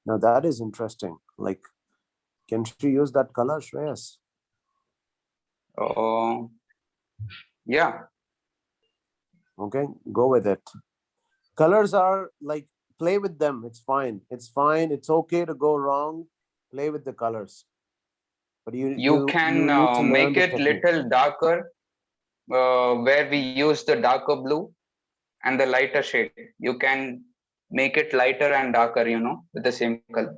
Now that is interesting. Like, can she use that color, Shreyas? Oh, yeah. Okay, go with it. Colors are like, play with them. It's fine. It's fine. It's okay to go wrong. Play with the colors. But You can need to learn make the it technique. little darker where we use the darker blue and the lighter shade. You can make it lighter and darker, with the same color.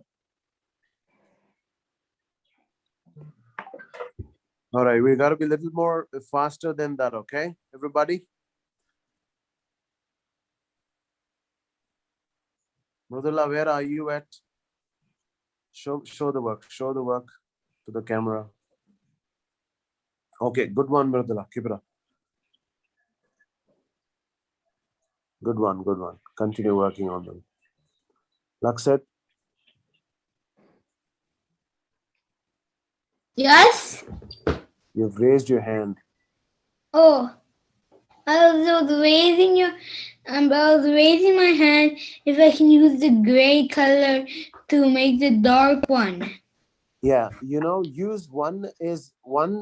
All right, we got to be a little more faster than that, okay, everybody? Mridula, where are you at? Show the work. Show the work to the camera. Okay, good one, Mridula. Keep it up. Good one, good one. Continue working on them. Lakshit, Yes? you've raised your hand. Oh, I was raising my hand if I can use the gray color to make the dark one. Yeah, use one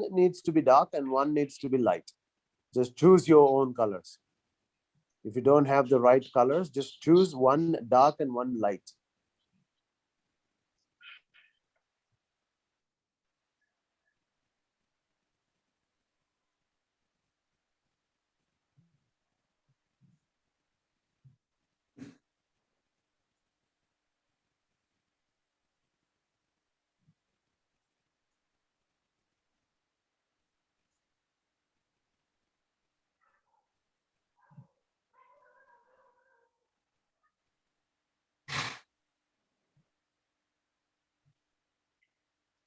needs to be dark and one needs to be light. Just choose your own colors. If you don't have the right colors, just choose one dark and one light.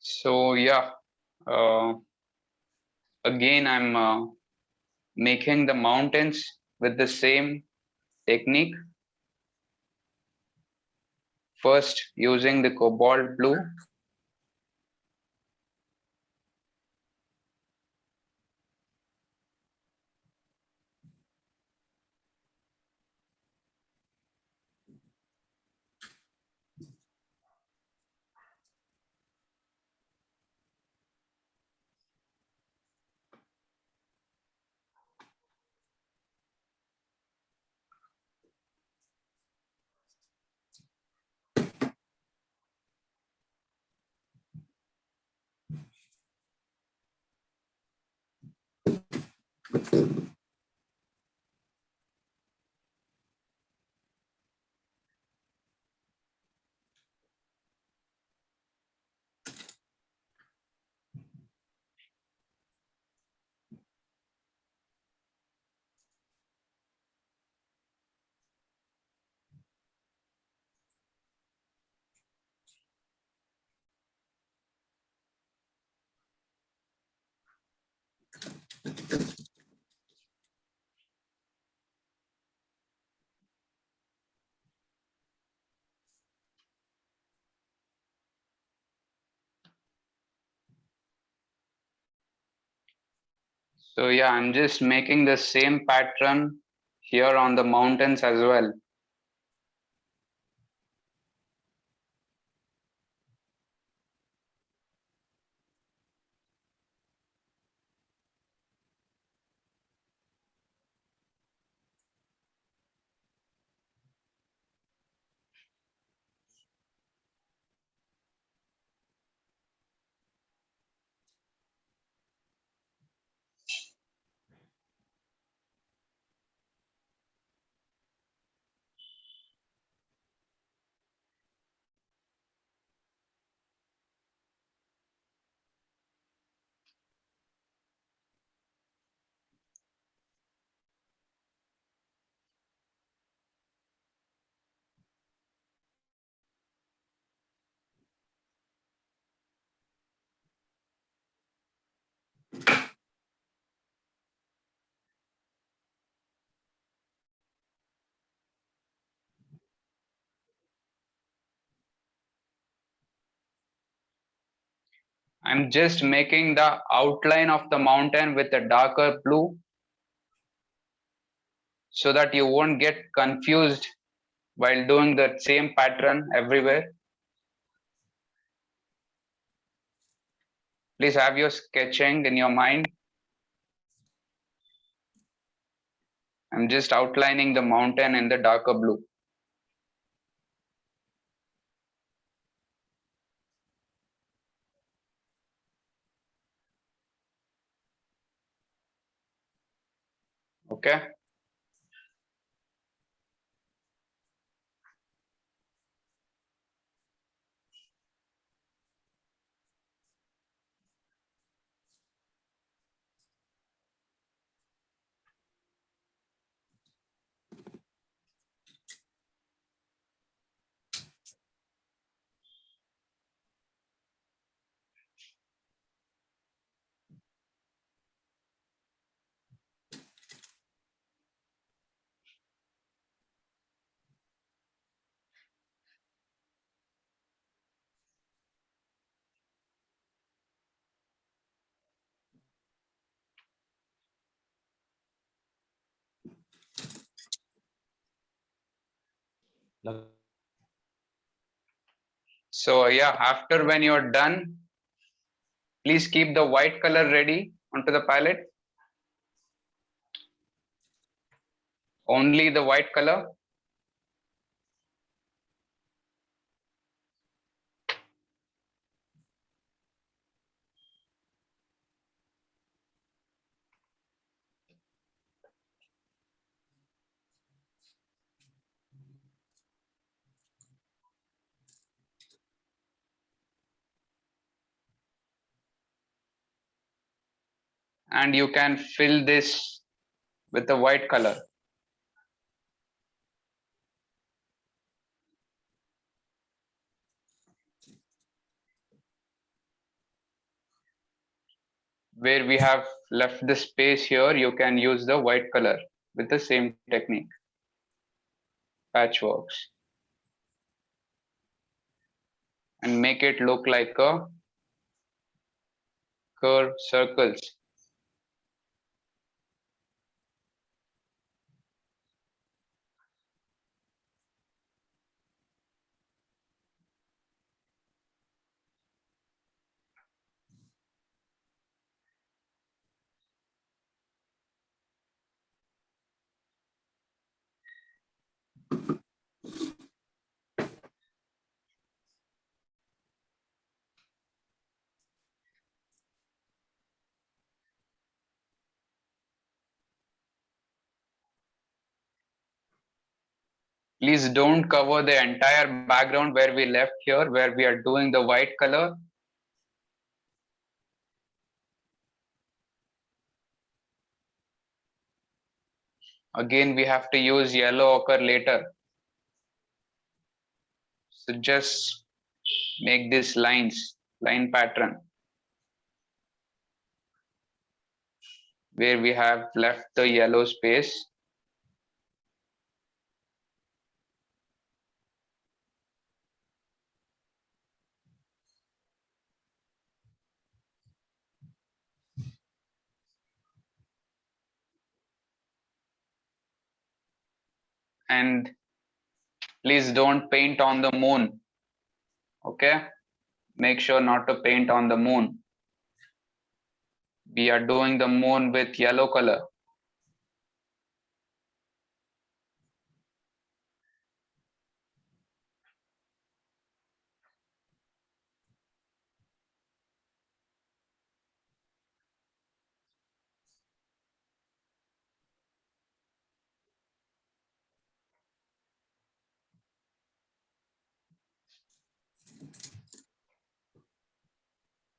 So yeah, uh, again I'm making the mountains with the same technique. First using the cobalt blue. So yeah, I'm just making the same pattern here on the mountains as well. I'm just making the outline of the mountain with a darker blue so that you won't get confused while doing the same pattern everywhere. Please have your sketching in your mind. I'm just outlining the mountain in the darker blue. Okay. So yeah, after when you're done, please keep the white color ready onto the palette. Only the white color. And you can fill this with the white color. Where we have left the space here, you can use the white color with the same technique, patchworks, and make it look like a curved circles. Please don't cover the entire background where we left here, where we are doing the white color. Again, we have to use yellow ochre later. So just make these lines, line pattern, where we have left the yellow space. And please don't paint on the moon. Okay? Make sure not to paint on the moon. We are doing the moon with yellow color.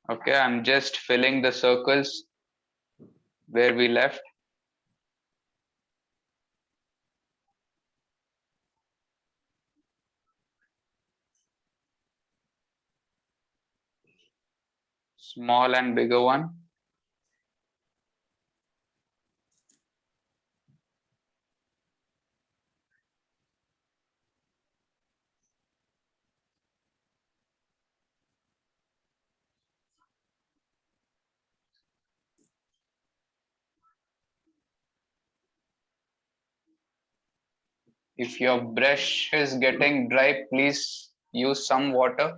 Okay, I'm just filling the circles where we left. Small and bigger one. If your brush is getting dry, please use some water.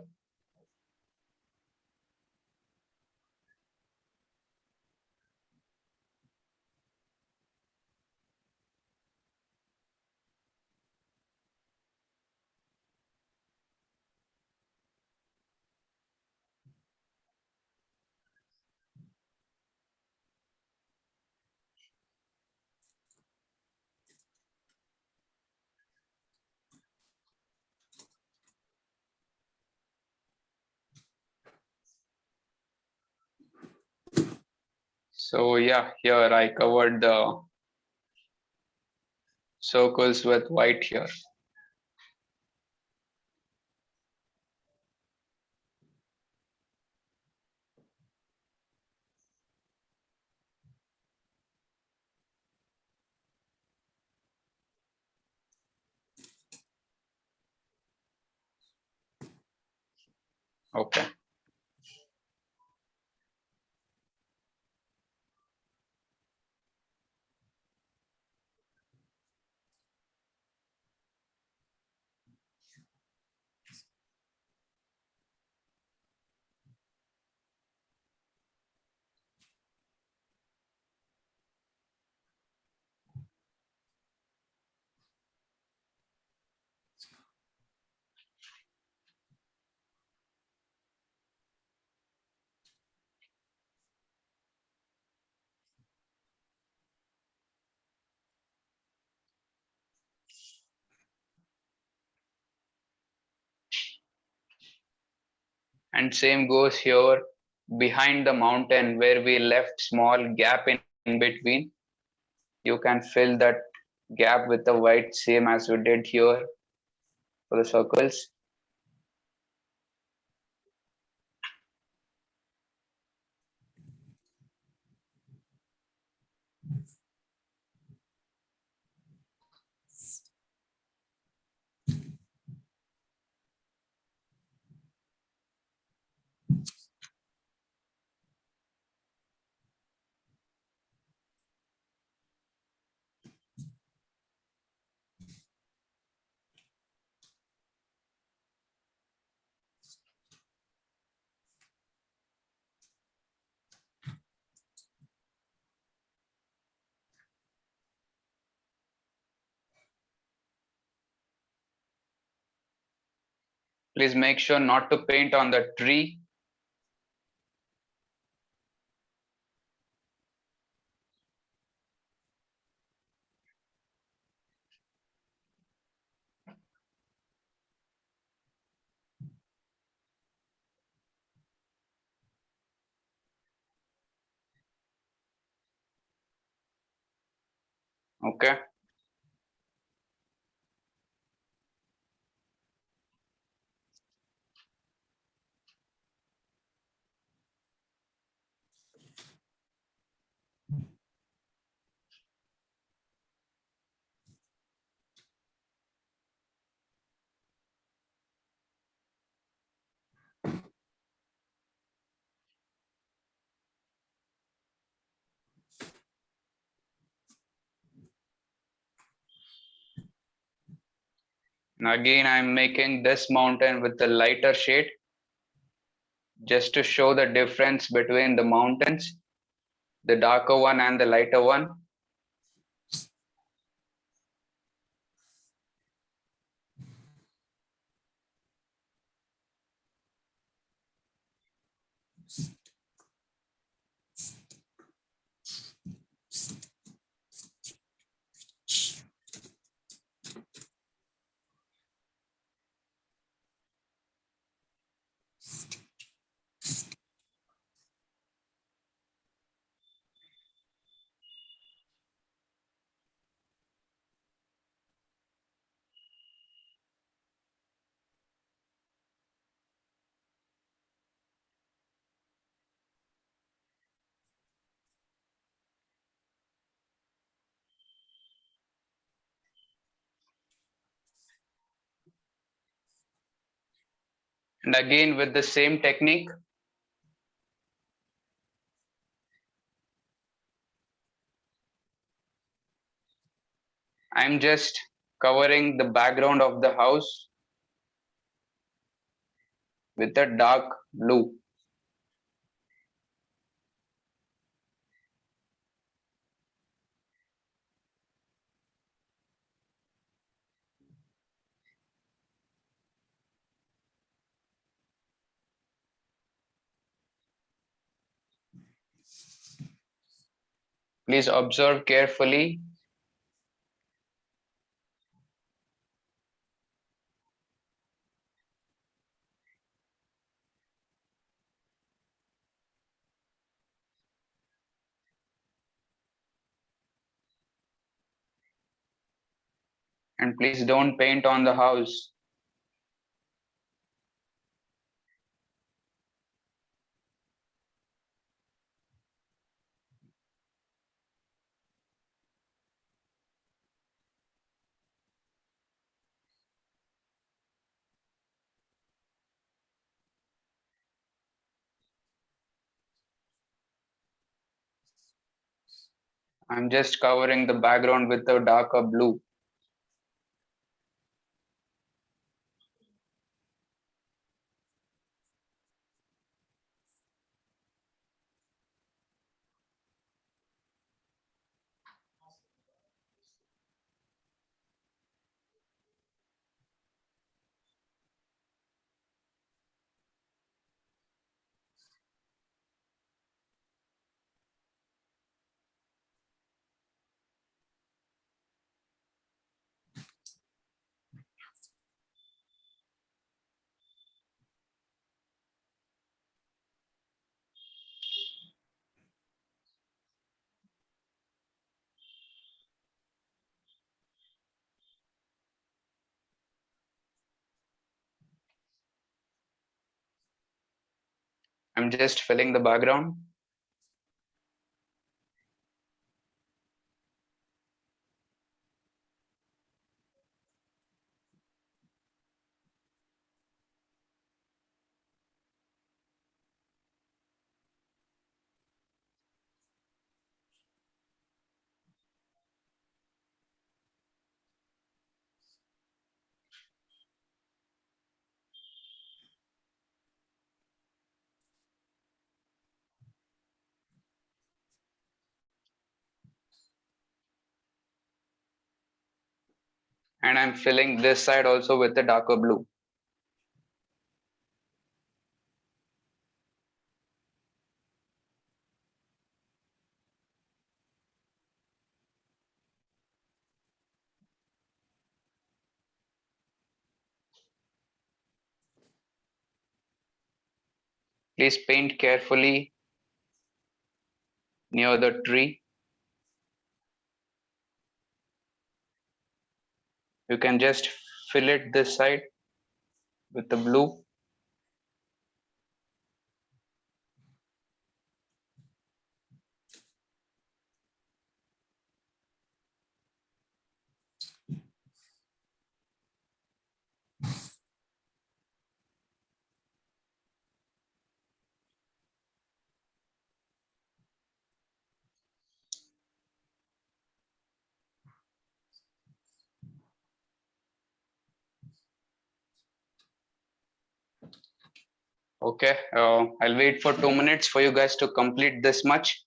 So yeah, here I covered the circles with white here. Okay. And same goes here behind the mountain where we left small gap in between. You can fill that gap with the white, same as we did here for the circles. Please make sure not to paint on the tree. Okay. And again, I'm making this mountain with the lighter shade just to show the difference between the mountains, the darker one and the lighter one. And again, with the same technique, I'm just covering the background of the house with a dark blue. Please observe carefully. And please don't paint on the house. I'm just covering the background with a darker blue. I'm just filling the background. And I'm filling this side also with the darker blue. Please paint carefully near the tree. You can just fill it this side with the blue. Okay, I'll wait for 2 minutes for you guys to complete this much.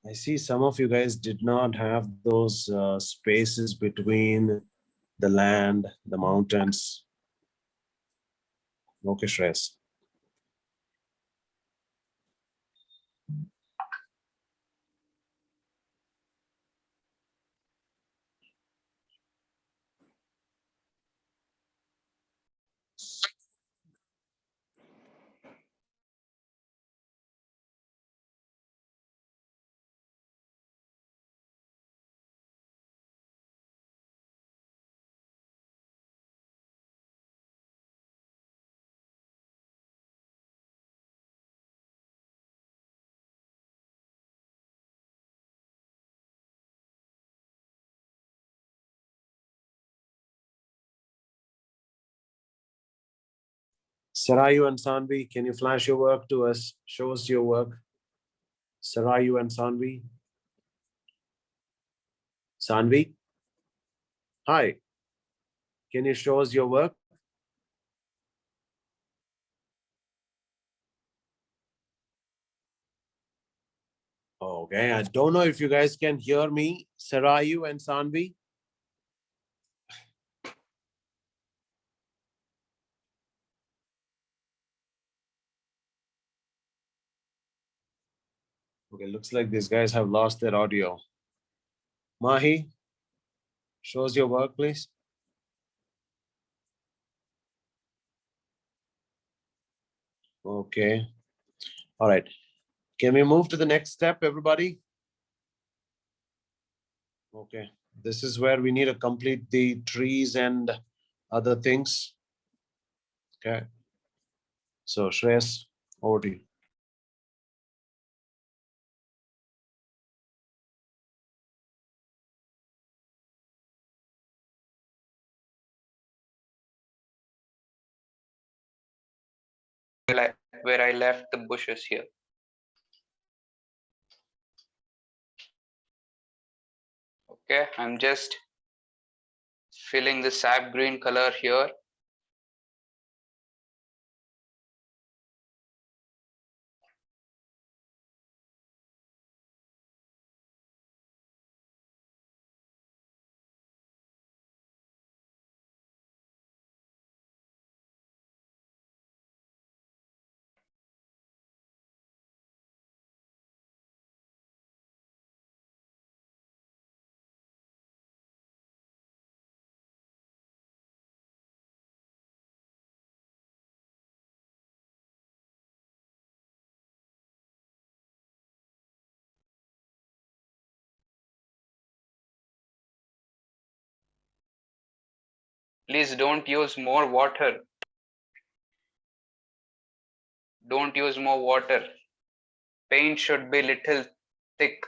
I see some of you guys did not have those spaces between the land, the mountains. Okay, Shreyas. Sarayu and Sanvi, can you flash your work to us? Show us your work. Sarayu and Sanvi. Sanvi? Hi. Can you show us your work? Okay, I don't know if you guys can hear me. Sarayu and Sanvi. Okay, looks like these guys have lost their audio. Mahi, show us your work, please. Okay. All right. Can we move to the next step, everybody? Okay. This is where we need to complete the trees and other things. Okay. So, Shreyas, over to you. Where I left the bushes here. Okay, I'm just filling the sap green color here. Please don't use more water. Don't use more water. Paint should be little thick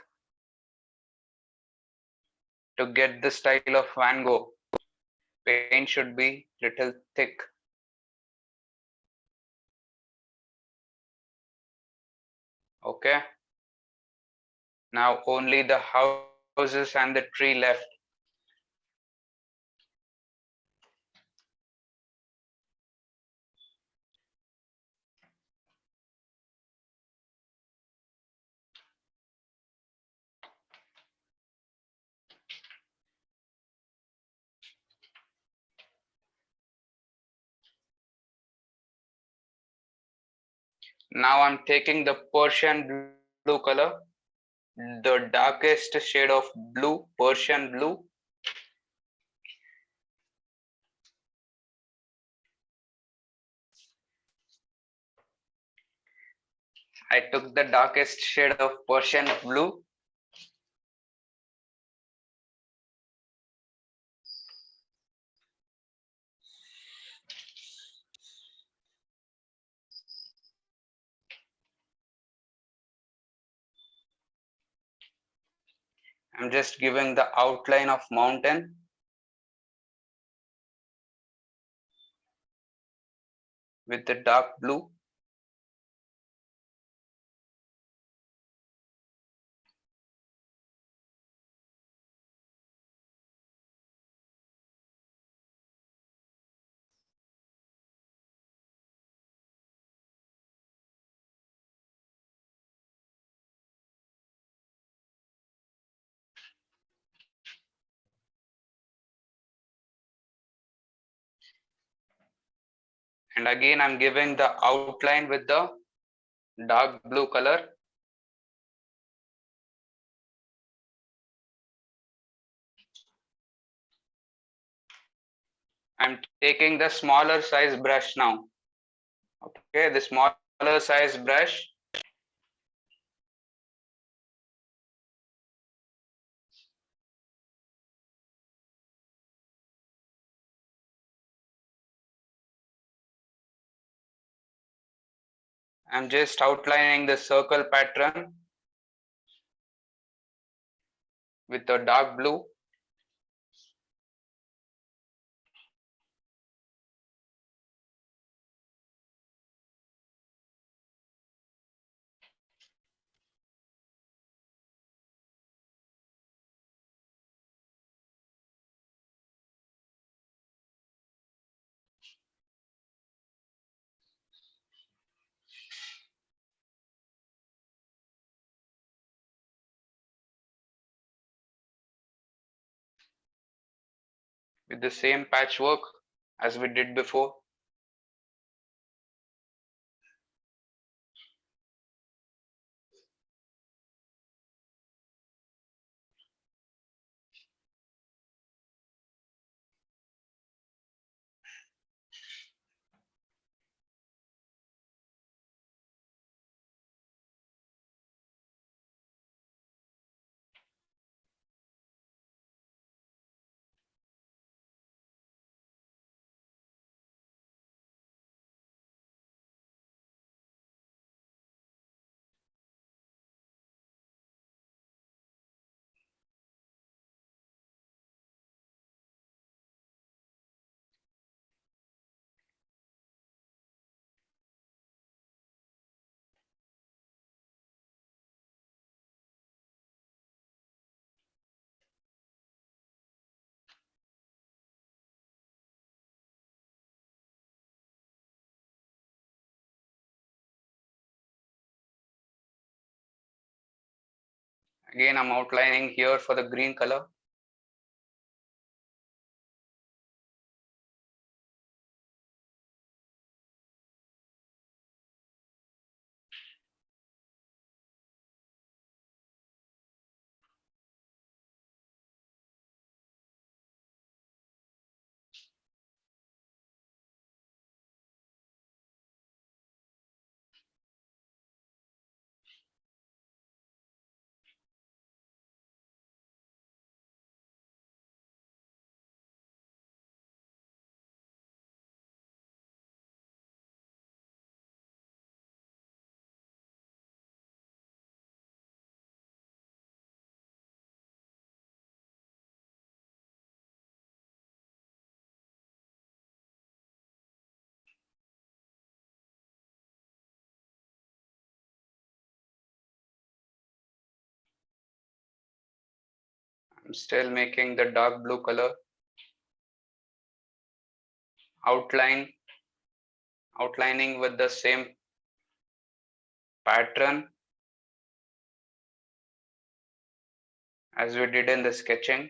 to get the style of Van Gogh, paint should be little thick. Okay. Now only the houses and the tree left. Now I'm taking the Persian blue color, the darkest shade of blue, Persian blue. I took the darkest shade of Persian blue. I'm just giving the outline of mountain. With the dark blue. And again, I'm giving the outline with the dark blue color. I'm taking the smaller size brush now. Okay, the smaller size brush. I'm just outlining the circle pattern with the dark blue. With the same patchwork as we did before. Again, I'm outlining here for the green color. I'm still making the dark blue color. Outlining with the same pattern as we did in the sketching.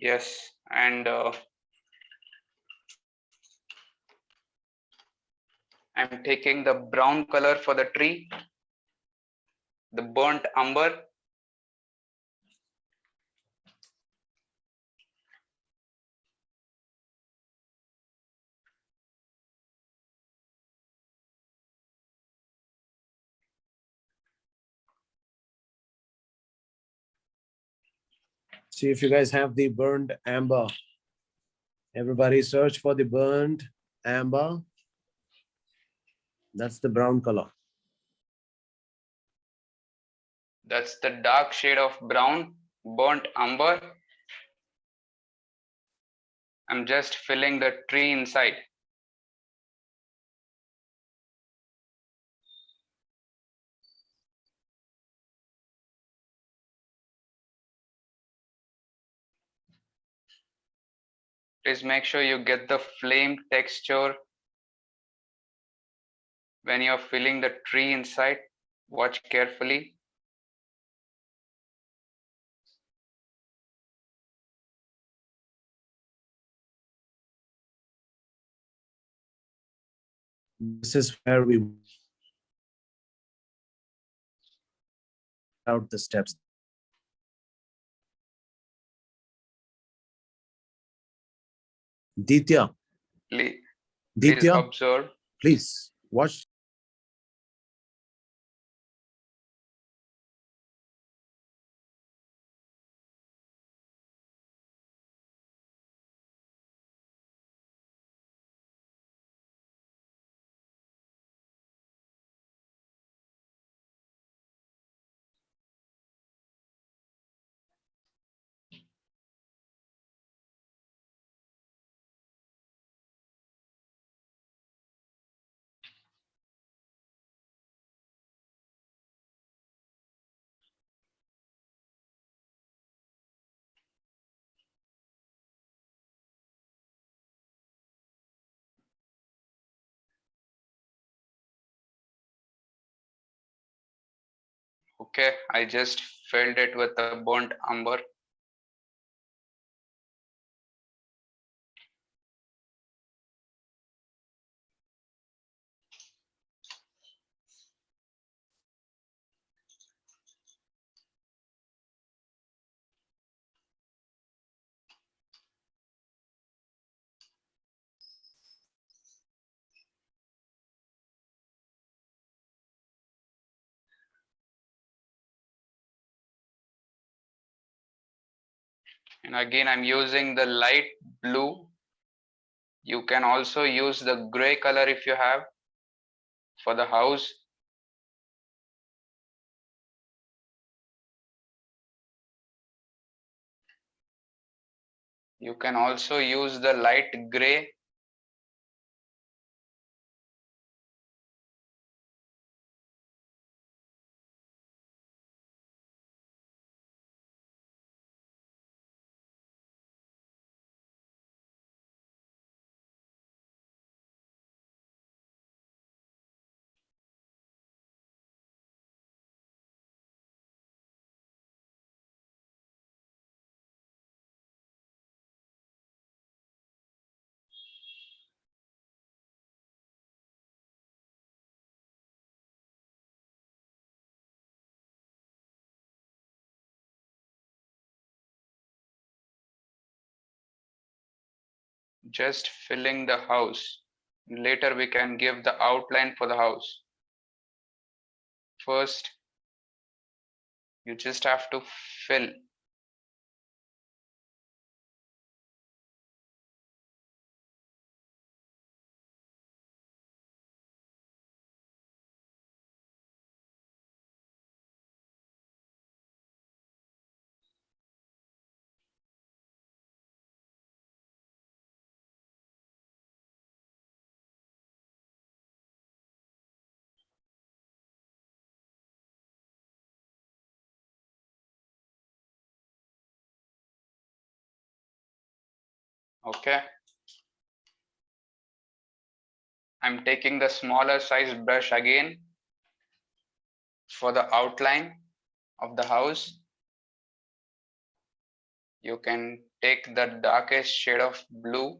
Yes, and I'm taking the brown color for the tree, the burnt umber. See if you guys have the burned amber. Everybody search for the burned amber. That's the brown color. That's the dark shade of brown, burnt umber. I'm just filling the tree inside. Please make sure you get the flame texture when you're filling the tree inside. Watch carefully. This is where we out the steps. Ditya, Please Ditya, observe. please watch. Okay, I just filled it with a burnt umber. And again, I'm using the light blue. You can also use the gray color if you have for the house. You can also use the light gray. just filling the house. Later we can give the outline for the house. First, you just have to fill. Okay. I'm taking the smaller size brush again for the outline of the house. You can take the darkest shade of blue.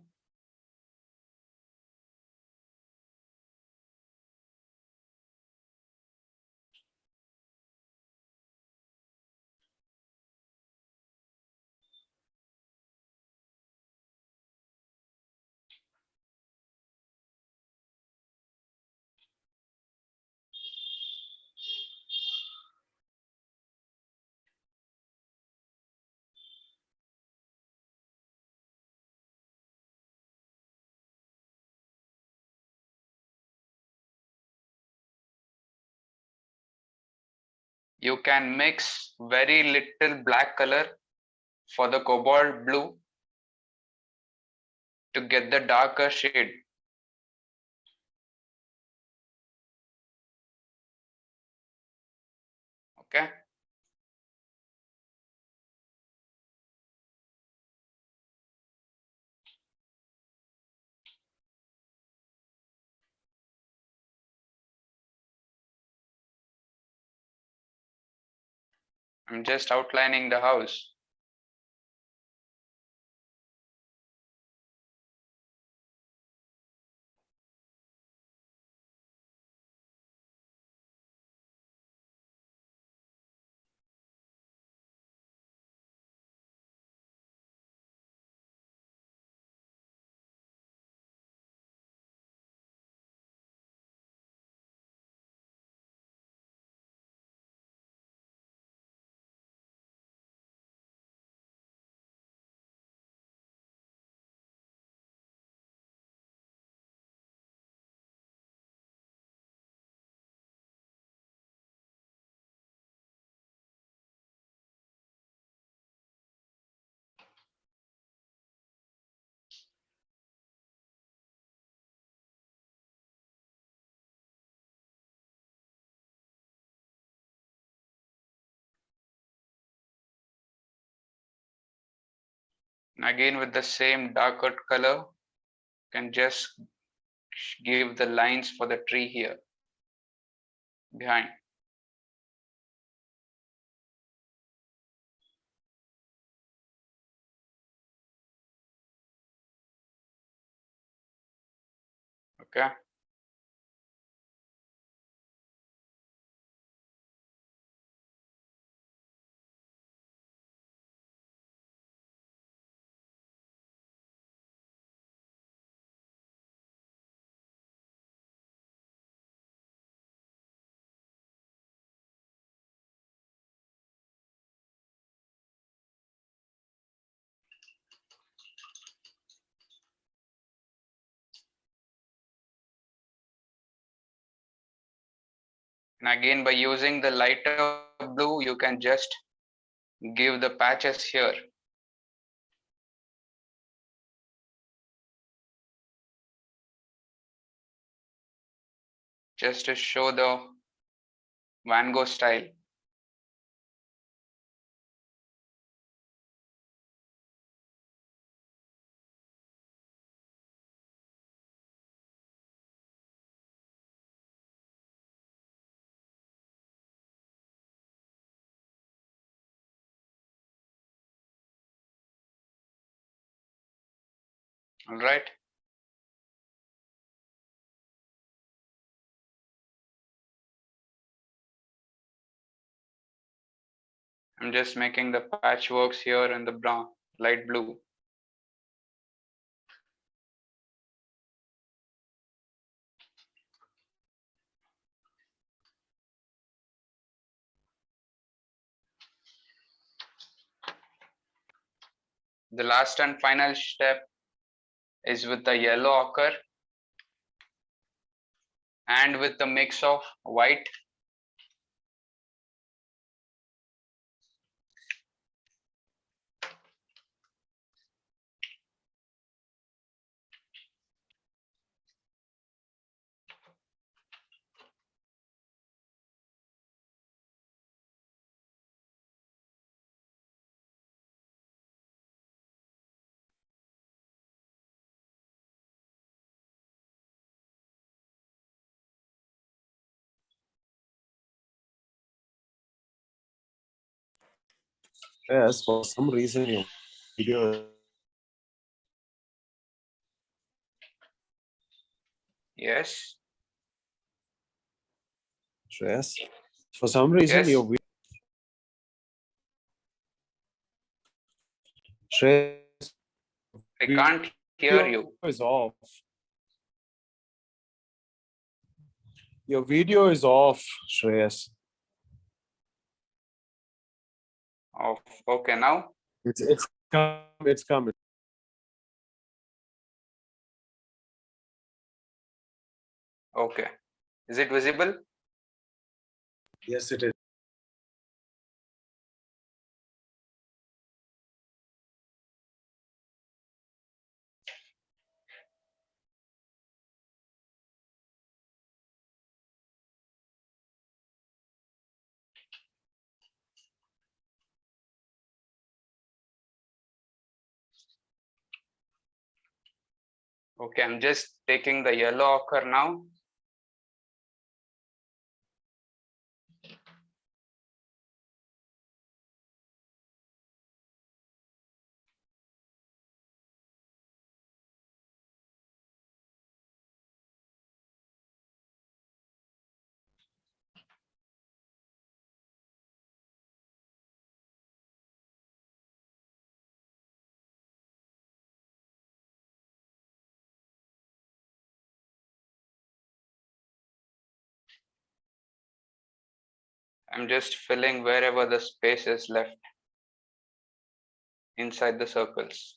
You can mix very little black color for the cobalt blue to get the darker shade. Okay. I'm just outlining the house. And again with the same darker color, you can just give the lines for the tree here behind. Okay. And again, by using the lighter blue, you can just give the patches here. Just to show the Van Gogh style. All right. I'm just making the patchworks here in the brown, light blue. The last and final step is with the yellow ochre and with the mix of white. Yes, for some reason your video. Yes. Yes. For some reason Yes. your video. Shreyas, I can't hear you. is off. Your video is off, Shreyas. Oh, okay, now. It's coming. Okay. Is it visible? Yes, it is. Okay, I'm just taking the yellow ochre now. I'm just filling wherever the space is left inside the circles.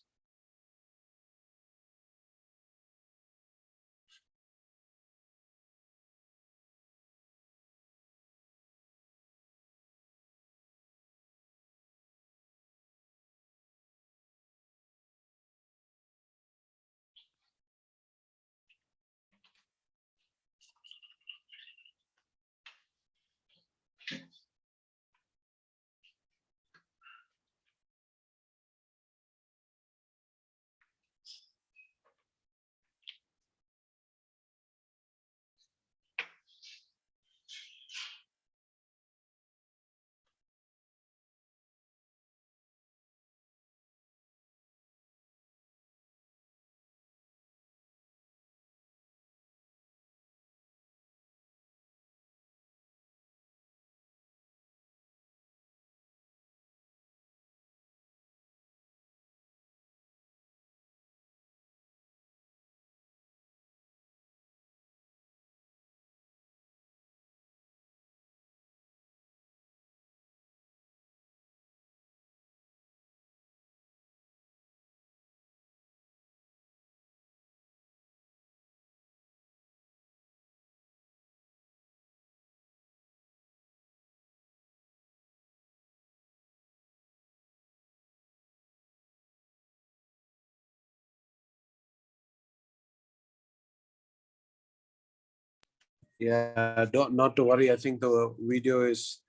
Yeah, don't not to worry. I think the video is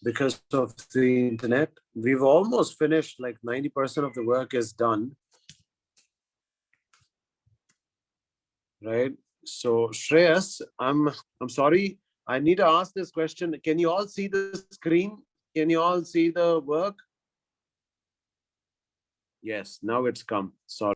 because of the internet. We've almost finished, like 90% of the work is done. Right. So Shreyas, I'm sorry. I need to ask this question. Can you all see the screen? Can you all see the work? Yes, now it's come. Sorry.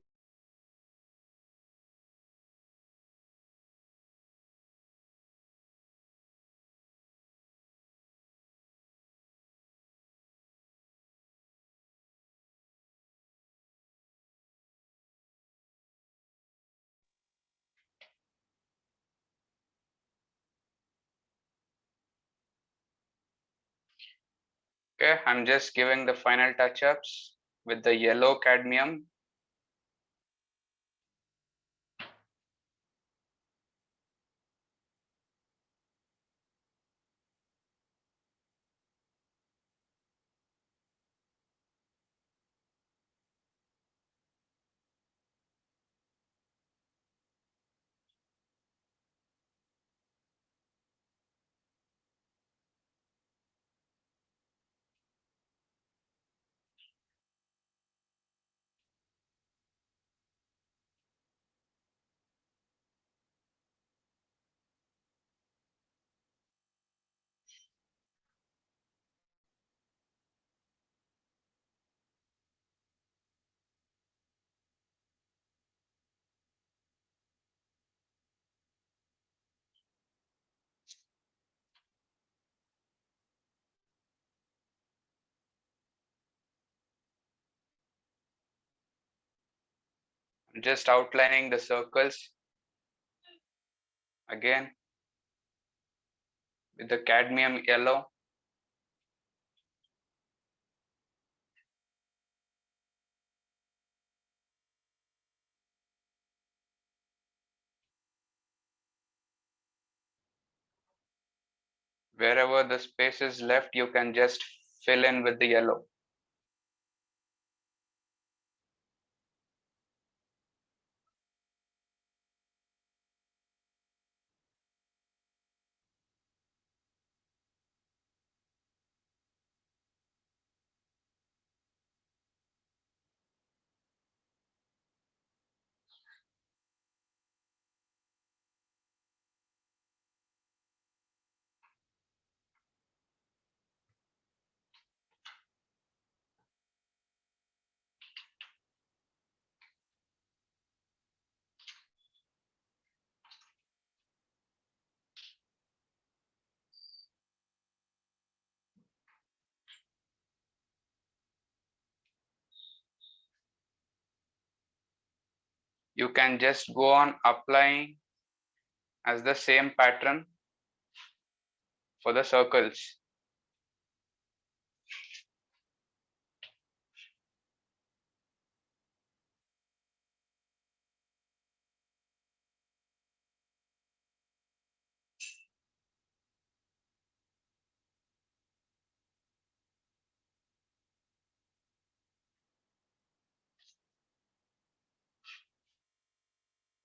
Okay, I'm just giving the final touch-ups. with the yellow cadmium. I'm just outlining the circles again with the cadmium yellow. Wherever the space is left, you can just fill in with the yellow. You can just go on applying as the same pattern for the circles.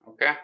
Okay.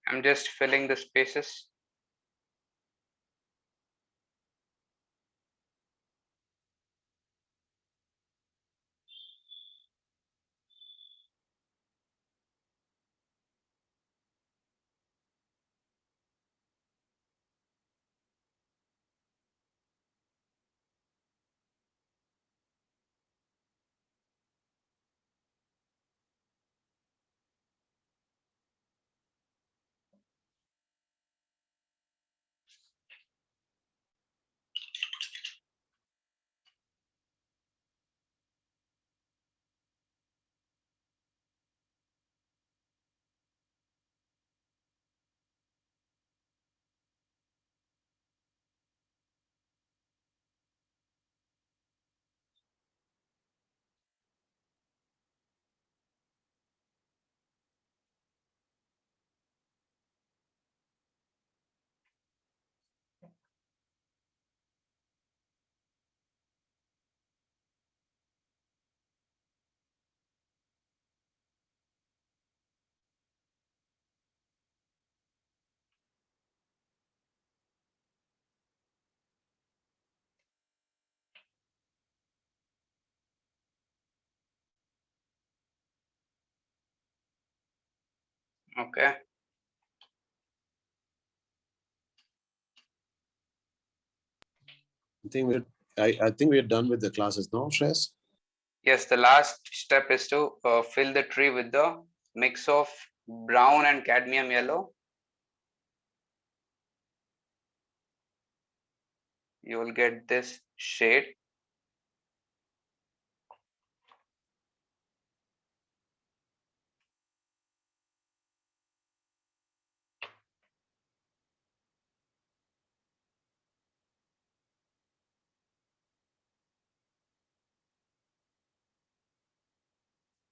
I'm just filling the spaces. Okay. I think we're done with the classes now, Shreyas. Yes, the last step is to fill the tree with the mix of brown and cadmium yellow. You will get this shade.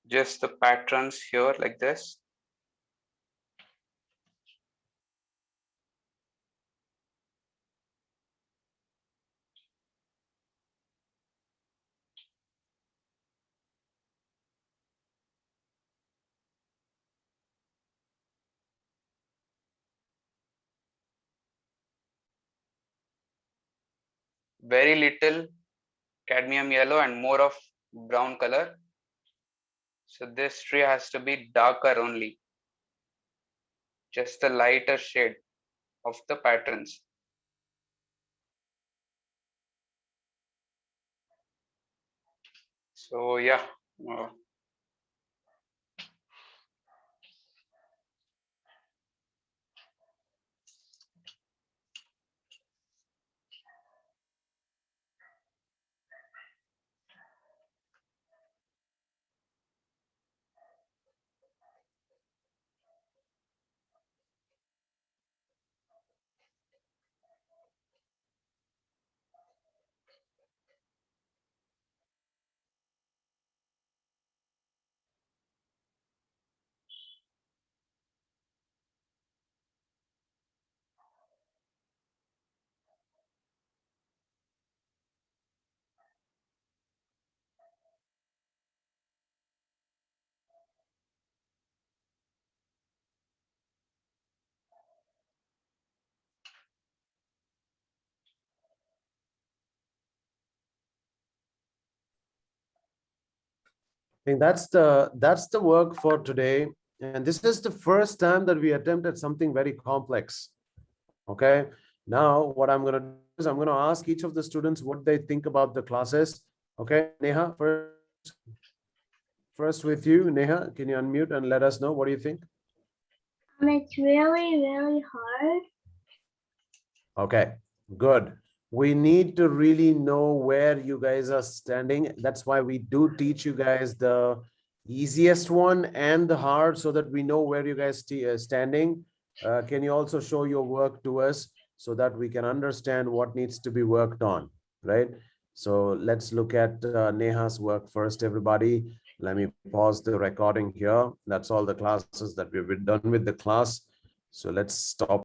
Just the patterns here like this. Very little cadmium yellow and more of brown color. So this tree has to be darker only, just a lighter shade of the patterns. So yeah, uh, I think that's the work for today. And this is the first time that we attempted something very complex. Okay. Now, what I'm going to do is I'm going to ask each of the students what they think about the classes. Okay, Neha, first with you. Neha, can you unmute and let us know what do you think? It's really, really hard. Okay, good. We need to really know where you guys are standing. That's why we do teach you guys the easiest one and the hard so that we know where you guys standing. Can you also show your work to us so that we can understand what needs to be worked on, right? So let's look at Neha's work first, everybody. Let me pause the recording here. That's all the classes that we've done with the class. So let's stop.